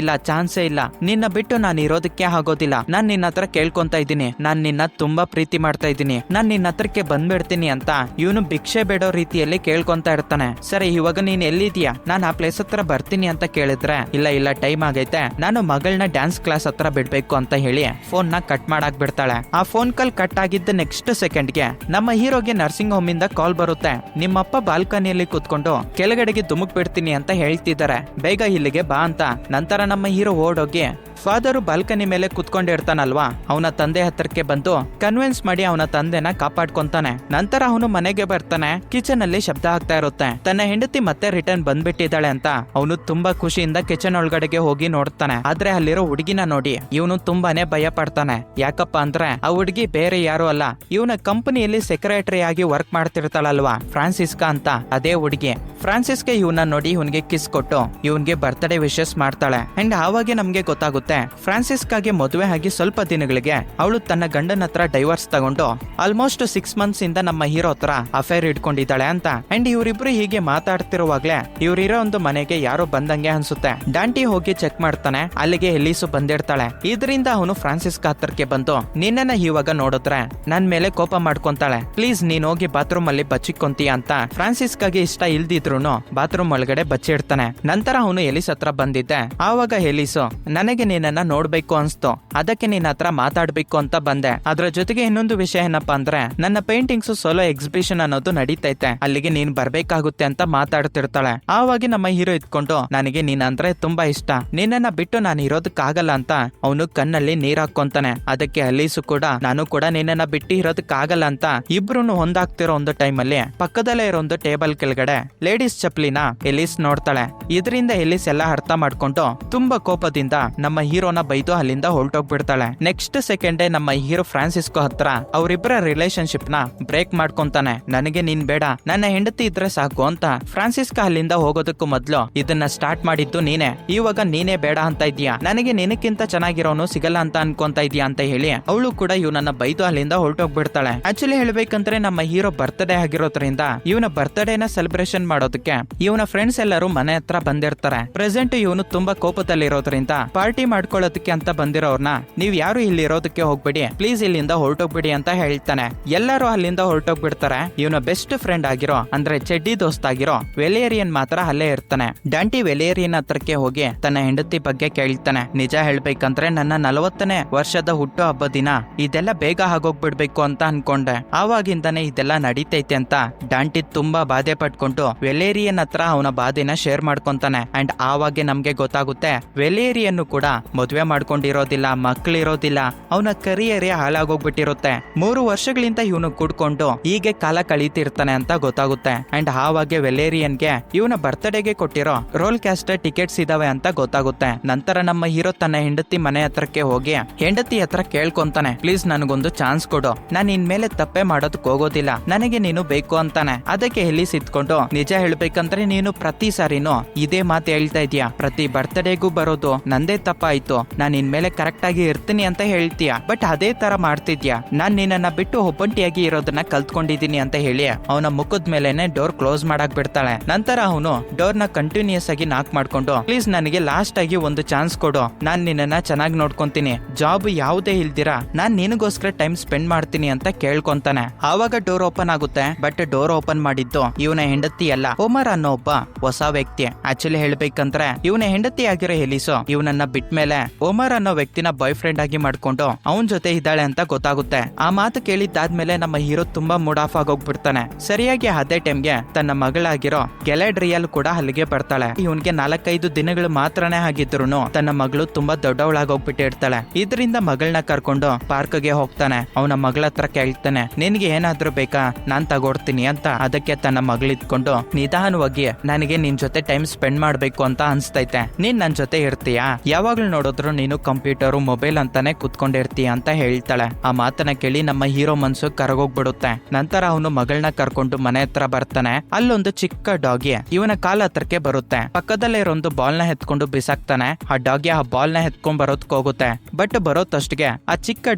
ಇಲ್ಲ ಚಾನ್ಸೇ ಇಲ್ಲ, ನಿನ್ನ ಬಿಟ್ಟು ನಾನು ಇರೋದಕ್ಕೆ ಆಗೋದಿಲ್ಲ, ನಾನ್ ನಿನ್ನ ಹತ್ರ ಕೇಳ್ಕೊಂತ ಇದ್ದೀನಿ, ನಾನ್ ನಿನ್ನ ತುಂಬಾ ಪ್ರೀತಿ ಮಾಡ್ತಾ ಇದ್ದೀನಿ, ನಾನ್ ನಿನ್ನ ಹತ್ರಕ್ಕೆ ಬಂದ್ಬಿಡ್ತೀನಿ ಅಂತ ಇವನು ಭಿಕ್ಷೆ ಬೇಡೋ ರೀತಿಯಲ್ಲಿ ಕೇಳ್ಕೊಂತ ಇರ್ತಾನೆ. ಸರಿ ಇವಾಗ ನೀನ್ ಎಲ್ಲಿದ್ಯಾ, ನಾನ್ ಆ ಪ್ಲೇಸ್ ಹತ್ರ ಬರ್ತೀನಿ ಅಂತ ಕೇಳಿದ್ರೆ ಇಲ್ಲ ಟೈಮ್ ಆಗೈತೆ, ನಾನು ಮಗಳನ್ನ ಡ್ಯಾನ್ಸ್ ಕ್ಲಾಸ್ ಹತ್ರ ಬಿಡ್ಬೇಕು ಅಂತ ಹೇಳಿ ಫೋನ್ ನ ಕಟ್ ಮಾಡಾಕ್ ಬಿಡ್ತಾಳೆ. ಆ ಫೋನ್ ಕಾಲ್ ಕಟ್ ಆಗಿದ್ದ ನೆಕ್ಸ್ಟ್ ಸೆಕೆಂಡ್ಗೆ ನಮ್ಮ ಹೀರೋಗೆ ನರ್ಸಿಂಗ್ ಹೋಮ್ ಇಂದ ಕಾಲ್ ಬರುತ್ತೆ. ನಿಮ್ಮಪ್ಪ ಬಾಲ್ಕನಿಯಲ್ಲಿ ಕೂತ್ಕೊಂಡು ಕೆಳಗಡೆಗೆ ಧುಮುಕ್ ಬಿಡ್ತೀನಿ ಅಂತ ಹೇಳ್ತಿದ್ದಾರೆ, ಬೇಗ ಇಲ್ಲಿಗೆ ಬಾ ಅಂತ. ನಂತರ ನಮ್ಮ ಹೀರೋ ಓಡೋಗಿ ಫಾದರು ಬಾಲ್ಕನಿ ಮೇಲೆ ಕುತ್ಕೊಂಡಿರ್ತಾನಲ್ವಾ, ಅವನ ತಂದೆ ಹತ್ರಕ್ಕೆ ಬಂದು ಕನ್ವಿನ್ಸ್ ಮಾಡಿ ಅವನ ತಂದೆನ ಕಾಪಾಡ್ಕೊಂತಾನೆ. ನಂತರ ಅವನು ಮನೆಗೆ ಬರ್ತಾನೆ. ಕಿಚನ್ ಅಲ್ಲಿ ಶಬ್ದ ಆಗ್ತಾ ಇರುತ್ತೆ. ತನ್ನ ಹೆಂಡತಿ ಮತ್ತೆ ರಿಟರ್ನ್ ಬಂದ್ಬಿಟ್ಟಿದ್ದಾಳೆ ಅಂತ ಅವನು ತುಂಬಾ ಖುಷಿಯಿಂದ ಕಿಚನ್ ಒಳಗಡೆಗೆ ಹೋಗಿ ನೋಡ್ತಾನೆ. ಆದ್ರೆ ಅಲ್ಲಿರೋ ಹುಡುಗಿನ ನೋಡಿ ಇವನು ತುಂಬಾನೇ ಭಯ ಪಡ್ತಾನೆ. ಯಾಕಪ್ಪ ಅಂದ್ರೆ ಆ ಹುಡುಗಿ ಬೇರೆ ಯಾರು ಅಲ್ಲ, ಇವನ ಕಂಪನಿಯಲ್ಲಿ ಸೆಕ್ರೆಟರಿ ಆಗಿ ವರ್ಕ್ ಮಾಡ್ತಿರ್ತಾಳಲ್ವಾ ಫ್ರಾನ್ಸಿಸ್ಕಾ ಅಂತ, ಅದೇ ಹುಡುಗಿ. ಫ್ರಾನ್ಸಿಸ್ಕಾ ಇವನ್ನ ನೋಡಿ ಇವನ್ಗೆ ಕಿಸ್ ಕೊಟ್ಟು ಇವನ್ಗೆ ಬರ್ತ್ಡೇ ವಿಶಸ್ ಮಾಡ್ತಾಳೆ. ಅಂಡ್ ಆವಾಗೆ ನಮ್ಗೆ ಗೊತ್ತಾಗುತ್ತೆ ಫ್ರಾನ್ಸಿಸ್ಕಾಗೆ ಮದುವೆ ಆಗಿ ಸ್ವಲ್ಪ ದಿನಗಳಿಗೆ ಅವಳು ತನ್ನ ಗಂಡನ ಹತ್ರ ಡೈವರ್ಸ್ ತಗೊಂಡು ಆಲ್ಮೋಸ್ಟ್ 6 ಮಂತ್ಸ್ ಇಂದ ನಮ್ಮ ಹೀರೋ ಹತ್ರ ಅಫೇರ್ ಇಟ್ಕೊಂಡಿದ್ದಾಳೆ ಅಂತ. ಅಂಡ್ ಇವರಿಬ್ರು ಹೀಗೆ ಮಾತಾಡ್ತಿರುವಾಗ್ಲೇ ಇವರಿರೋ ಒಂದು ಮನೆಗೆ ಯಾರೋ ಬಂದಂಗೆ ಅನ್ಸುತ್ತೆ. ಡಾಂಟಿ ಹೋಗಿ ಚೆಕ್ ಮಾಡ್ತಾನೆ, ಅಲ್ಲಿಗೆ ಎಲೀಸು ಬಂದಿರ್ತಾಳೆ. ಇದರಿಂದ ಅವನು ಫ್ರಾನ್ಸಿಸ್ಕಾ ಹತ್ರಕ್ಕೆ ಬಂದು ನಿನ್ನನ್ನ ಇವಾಗ ನೋಡಿದ್ರೆ ನನ್ ಮೇಲೆ ಕೋಪ ಮಾಡ್ಕೊಂತಾಳೆ, ಪ್ಲೀಸ್ ನೀನ್ ಹೋಗಿ ಬಾತ್ರೂಮ್ ಅಲ್ಲಿ ಬಚ್ಚಿಕೊಂತೀಯ ಅಂತ. ಫ್ರಾನ್ಸಿಸ್ಕಾಗೆ ಇಷ್ಟ ಇಲ್ದಿದ್ರುನು ಬಾತ್ರೂಮ್ ಒಳಗಡೆ ಬಚ್ಚಿಡ್ತಾನೆ. ನಂತರ ಅವನು ಎಲಿಸ್ ಹತ್ರ ಬಂದಿದ್ದೆ. ಆವಾಗ ಎಲೀಸು ನನಗೆ ನಿನ್ನನ್ನ ನೋಡ್ಬೇಕು ಅನ್ಸ್ತು, ಅದಕ್ಕೆ ನಿನ್ನ ಹತ್ರ ಮಾತಾಡ್ಬೇಕು ಅಂತ ಬಂದೆ. ಅದ್ರ ಜೊತೆಗೆ ಇನ್ನೊಂದು ವಿಷಯ ಏನಪ್ಪಾ ಅಂದ್ರೆ ನನ್ನ ಪೇಂಟಿಂಗ್ಸ್ ಸೋಲೋ ಎಕ್ಸಿಬಿಷನ್ ಅನ್ನೋದು ನಡೀತೈತೆ, ಅಲ್ಲಿಗೆ ನೀನ್ ಬರ್ಬೇಕಾಗುತ್ತೆ ಅಂತ ಮಾತಾಡ್ತಿರ್ತಾಳೆ. ಆವಾಗ ನಮ್ಮ ಹೀರೋ ಇದ್ಕೊಂಡು ನನಗೆ ನೀನ್ ಅಂದ್ರೆ ತುಂಬಾ ಇಷ್ಟ, ನಿನ್ನನ್ನ ಬಿಟ್ಟು ನಾನು ಇರೋದಕ್ಕಾಗಲ್ಲ ಅಂತ ಅವನು ಕಣ್ಣಲ್ಲಿ ನೀರ್ ಹಾಕೊಂತಾನೆ. ಅದಕ್ಕೆ ಎಲೀಸು ಕೂಡ ನಾನು ಕೂಡ ನಿನ್ನನ್ನ ಬಿಟ್ಟು ಇರೋದಕ್ಕಾಗಲ್ಲ ಅಂತ ಇಬ್ರು ಹೊಂದಾಗ್ತಿರೋ ಒಂದು ಟೈಮ್ ಅಲ್ಲಿ ಪಕ್ಕದಲ್ಲೇ ಇರೋ ಒಂದು ಟೇಬಲ್ ಕೆಳಗಡೆ ಲೇಡೀಸ್ ಚಪ್ಲಿನ ಎಲೀಸ್ ನೋಡ್ತಾಳೆ. ಇದರಿಂದ ಎಲೀಸ್ ಎಲ್ಲ ಅರ್ಥ ಮಾಡ್ಕೊಂಡು ತುಂಬಾ ಕೋಪದಿಂದ ನಮ್ಮ ಹೀರೋನ ಬೈದು ಅಲ್ಲಿಂದ ಹೊರಟೋಗ್ಬಿಡ್ತಾಳೆ. ನೆಕ್ಸ್ಟ್ ಸೆಕೆಂಡೇ ನಮ್ಮ ಹೀರೋ ಫ್ರಾನ್ಸಿಸ್ಕೋ ಹತ್ರ ಅವರಿಬ್ಬರ ರಿಲೇಶನ್ಶಿಪ್ ನ ಬ್ರೇಕ್ ಮಾಡ್ಕೊಂತಾನೆ. ನನಗೆ ನೀನ್ ಬೇಡ, ನನ್ನ ಹೆಂಡತಿ ಇದ್ರೆ ಸಾಕು ಅಂತ. ಫ್ರಾನ್ಸಿಸ್ಕಾ ಅಲ್ಲಿಂದ ಹೋಗೋದಕ್ಕೂ ಮೊದ್ಲು ಇದನ್ನ ಸ್ಟಾರ್ಟ್ ಮಾಡಿದ್ದು ನೀನೆ, ಇವಾಗ ನೀನೇ ಬೇಡ ಅಂತ ಇದೀಯಾ, ನನಗೆ ನಿನಕ್ಕಿಂತ ಚೆನ್ನಾಗಿರೋನು ಸಿಗಲ್ಲ ಅಂತ ಅನ್ಕೊಂತ ಇದೀಯಾ ಅಂತ ಹೇಳಿ ಅವಳು ಕೂಡ ಇವನನ್ನ ಬೈದು ಅಲ್ಲಿಂದ ಹೊರಟೋಗ್ಬಿಡ್ತಾಳೆ. ಆಕ್ಚುಲಿ ಹೇಳ್ಬೇಕಂದ್ರೆ ನಮ್ಮ ಹೀರೋ ಬರ್ತ್ಡೇ ಆಗಿರೋದ್ರಿಂದ ಇವನ ಬರ್ತ್ಡೇನ ಸೆಲೆಬ್ರೇಷನ್ ಮಾಡೋದಕ್ಕೆ ಇವನ ಫ್ರೆಂಡ್ಸ್ ಎಲ್ಲರೂ ಮನೆ ಹತ್ರ ಬಂದಿರ್ತಾರೆ. ಪ್ರೆಸೆಂಟ್ ಇವನು ತುಂಬಾ ಕೋಪದಲ್ಲಿರೋದ್ರಿಂದ ಪಾರ್ಟಿ ಮಾಡ್ಕೊಳ್ಳೋದಕ್ಕೆ ಅಂತ ಬಂದಿರೋರ್ನ ನೀವ್ ಯಾರು ಇಲ್ಲಿ ಇರೋದಕ್ಕೆ ಹೋಗ್ಬಿಡಿ, ಪ್ಲೀಸ್ ಇಲ್ಲಿಂದ ಹೊರಟೋಗ್ಬಿಡಿ ಅಂತ ಹೇಳ್ತಾನೆ. ಎಲ್ಲರೂ ಅಲ್ಲಿಂದ ಹೊರಟೋಗ್ಬಿಡ್ತಾರೆ. ಇವನ ಬೆಸ್ಟ್ ಫ್ರೆಂಡ್ ಆಗಿರೋ ಅಂದ್ರೆ ಚೆಡ್ಡಿ ದೋಸ್ತ್ ಆಗಿರೋ ವೆಲೇರಿಯನ್ ಮಾತ್ರ ಅಲ್ಲೇ ಇರ್ತಾನೆ. ಡಾಂಟಿ ವೆಲೇರಿಯನ್ ಹತ್ರಕ್ಕೆ ಹೋಗಿ ತನ್ನ ಹೆಂಡತಿ ಬಗ್ಗೆ ಕೇಳ್ತಾನೆ. ನಿಜ ಹೇಳ್ಬೇಕಂದ್ರೆ ನನ್ನ 40ನೇ ವರ್ಷದ ಹುಟ್ಟು ಹಬ್ಬ ದಿನ ಇದೆಲ್ಲ ಬೇಗ ಆಗೋಗ್ಬಿಡ್ಬೇಕು ಅಂತ ಅನ್ಕೊಂಡೆ, ಆವಾಗಿಂದಾನೆ ಇದೆಲ್ಲ ನಡೀತೈತೆ ಅಂತ ಡಾಂಟಿ ತುಂಬಾ ಬಾಧೆ ಪಟ್ಕೊಂಡು ವೆಲೇರಿಯನ್ ಹತ್ರ ಅವನ ಬಾಧೆನ ಶೇರ್ ಮಾಡ್ಕೊಂತಾನೆ. ಅಂಡ್ ಆವಾಗೆ ನಮ್ಗೆ ಗೊತ್ತಾಗುತ್ತೆ ವೆಲೇರಿಯನ್ನು ಕೂಡ ಮದ್ವೆ ಮಾಡ್ಕೊಂಡಿರೋದಿಲ್ಲ, ಮಕ್ಳಿರೋದಿಲ್ಲ, ಅವನ ಕರಿಯರೇ ಹಾಳಾಗೋಗ್ಬಿಟ್ಟಿರುತ್ತೆ. 3 ವರ್ಷಗಳಿಂದ ಇವನು ಕುಡ್ಕೊಂಡು ಹೀಗೆ ಕಾಲ ಕಳೀತಿರ್ತಾನೆ ಅಂತ ಗೊತ್ತಾಗುತ್ತೆ. ಅಂಡ್ ಆವಾಗೆ ವೆಲೇರಿಯನ್ಗೆ ಇವನ ಬರ್ತ್ಡೇಗೆ ಕೊಟ್ಟಿರೋ ರೋಲ್ ಕ್ಯಾಸ್ಟರ್ ಟಿಕೆಟ್ಸ್ ಇದಾವೆ ಅಂತ ಗೊತ್ತಾಗುತ್ತೆ. ನಂತರ ನಮ್ಮ ಹೀರೋ ತನ್ನ ಹೆಂಡತಿ ಮನೆ ಹತ್ರಕ್ಕೆ ಹೋಗಿ ಹೆಂಡತಿ ಹತ್ರ ಕೇಳ್ಕೊಂತಾನೆ, ಪ್ಲೀಸ್ ನನಗೊಂದು ಚಾನ್ಸ್ ಕೊಡು, ನಾನು ಇನ್ಮೇಲೆ ತಪ್ಪೆ ಮಾಡೋದಕ್ಕೆ ಹೋಗೋದಿಲ್ಲ, ನನಗೆ ನೀನು ಬೇಕು ಅಂತಾನೆ. ಅದಕ್ಕೆ ಎಲೀಸ್ ಇದ್ಕೊಂಡು ನಿಜ ಹೇಳ್ಬೇಕಂದ್ರೆ ನೀನು ಪ್ರತಿ ಸಾರಿನೂ ಇದೇ ಮಾತು ಹೇಳ್ತಾ ಇದೀಯಾ, ಪ್ರತಿ ಬರ್ತ್ಡೇಗೂ ಬರೋದು ನಂದೇ ತಪ್ಪಾಯ್ತು, ನಾನು ಇನ್ಮೇಲೆ ಕರೆಕ್ಟ್ ಆಗಿ ಇರ್ತೀನಿ ಅಂತ ಹೇಳ್ತೀಯ, ಬಟ್ ಅದೇ ತರ ಮಾಡ್ತಿದ್ಯಾ, ನಾನ್ ನಿನ್ನನ್ನ ಬಿಟ್ಟು ಒಬ್ಬಂಟಿಯಾಗಿ ಇರೋದನ್ನ ಕಲ್ತ್ಕೊಂಡಿದೀನಿ ಅಂತ ಹೇಳಿ ಅವನ ಮುಖದ ಮೇಲೆನೆ ಡೋರ್ ಕ್ಲೋಸ್ ಮಾಡಕ್ ಬಿಡ್ತಾಳೆ. ನಂತರ ಅವನು ಡೋರ್ ನ ಕಂಟಿನ್ಯೂಸ್ ಆಗಿ ನಾಕ್ ಮಾಡ್ಕೊಂಡು ಪ್ಲೀಸ್ ನನಗೆ ಲಾಸ್ಟ್ ಆಗಿ ಒಂದು ಚಾನ್ಸ್ ಕೊಡು, ನಾನ್ ನಿನ್ನನ್ನ ಚೆನ್ನಾಗಿ ನೋಡ್ಕೊಂತೀನಿ, ಜಾಬ್ ಯಾವುದೇ ಇಲ್ದಿರಾ ನಾನ್ ನಿನಗೋಸ್ಕರ ಟೈಮ್ ಸ್ಪೆಂಡ್ ಮಾಡ್ತೀನಿ ಅಂತ ಕೇಳ್ಕೊಂತಾನೆ. ಆವಾಗ ಡೋರ್ ಓಪನ್ ಆಗುತ್ತೆ. ಬಟ್ ಡೋರ್ ಓಪನ್ ಮಾಡಿದ್ದು ಇವನ ಹೆಂಡತಿ ಅಲ್ಲ, ಒಮರ್ ಅನ್ನೋ ಒಬ್ಬ ಹೊಸ ವ್ಯಕ್ತಿ. ಆಕ್ಚುಲಿ ಹೇಳ್ಬೇಕಂದ್ರೆ ಇವನ ಹೆಂಡತಿ ಆಗಿರೋ ಎಲೀಸು ಇವನನ್ನ ಬಿಟ್ಮೇಲೆ ಒಮರ್ ಅನ್ನೋ ವ್ಯಕ್ತಿನ ಬಾಯ್ ಫ್ರೆಂಡ್ ಆಗಿ ಮಾಡ್ಕೊಂಡು ಅವನ್ ಜೊತೆ ಇದ್ದಾಳೆ ಅಂತ ಗೊತ್ತಾಗುತ್ತೆ. ಆ ಮಾತು ಕೇಳಿದ್ದಾದ್ಮೇಲೆ ನಮ್ಮ ಹೀರೋ ತುಂಬಾ ಮೂಡ್ ಆಫ್ ಆಗೋಗ್ಬಿಡ್ತಾನೆ. ಸರಿಯಾಗಿ ಅದೇ ಟೈಮ್ಗೆ ತನ್ನ ಮಗಳಾಗಿರೋ ಗೆಲೆಡ್ರಿಯಲ್ ಕೂಡ ಅಲ್ಲಿಗೆ ಬರ್ತಾಳೆ. ಇವನ್ಗೆ 4-5 ದಿನಗಳು ಮಾತ್ರನೇ ಆಗಿದ್ರು ತನ್ನ ಮಗಳು ತುಂಬಾ ದೊಡ್ಡವಳಾಗೋಗ್ಬಿಟ್ಟಿರ್ತಾಳೆ. ಇದರಿಂದ ಮಗಳನ್ನ ಕರ್ಕೊಂಡು ಪಾರ್ಕ್ಗೆ ಹೋಗ್ತಾನೆ. ಅವನ ಮಗಳ ಹತ್ರ ಕೇಳ್ತಾನೆ, ನಿನ್ಗೆ ಏನಾದ್ರೂ ಬೇಕಾ, ನಾನ್ ತಗೊಡ್ತೀನಿ ಅಂತ. ಅದಕ್ಕೆ ತನ್ನ ಮಗಳಿದ್ಕೊಂಡು ನಿಧಾನವಾಗಿ ನನಗೆ ನಿನ್ ಜೊತೆ ಟೈಮ್ ಸ್ಪೆಂಡ್ ಮಾಡ್ಬೇಕು ಅಂತ ಅನ್ಸ್ತೈತೆ, ನೀನ್ ನನ್ ಜೊತೆ ಇರ್ತೀಯಾ, ಯಾವಾಗ್ಲೂ ನೋಡಿದ್ರು ನೀನು ಕಂಪ್ಯೂಟರ್ ಮೊಬೈಲ್ ಅಂತಾನೆ ಕುತ್ಕೊಂಡಿರ್ತೀಯ ಅಂತ ಹೇಳ್ತಾಳೆ. ಆ ಮಾತನ್ನ ಕೇಳಿ ನಮ್ಮ ಹೀರೋ ಮನ್ಸು ಕರಗೋಗ್ಬಿಡುತ್ತೆ. ನಂತರ ಅವನು ಮಗಳನ್ನ ಕರ್ಕೊಂಡು ಮನೆ ಹತ್ರ ಬರ್ತಾನೆ. ಅಲ್ಲೊಂದು ಚಿಕ್ಕ ಡಾಗಿ ಇವನ ಕಾಲ ಹತ್ರಕ್ಕೆ ಬರುತ್ತೆ. ಪಕ್ಕದಲ್ಲೇ ಇರೋಂದು ಬಾಲ್ ನ ಎತ್ಕೊಂಡು ಬಿಸಾಕ್ತಾನೆ. ಆ ಡಾಗಿ ಆ ಬಾಲ್ ನ ಎತ್ಕೊಂಡ್ ಬರೋದಕ್ಕೆ ಹೋಗುತ್ತೆ. ಬಟ್ ಬರೋತಷ್ಟಿಗೆ ಆ ಚಿಕ್ಕ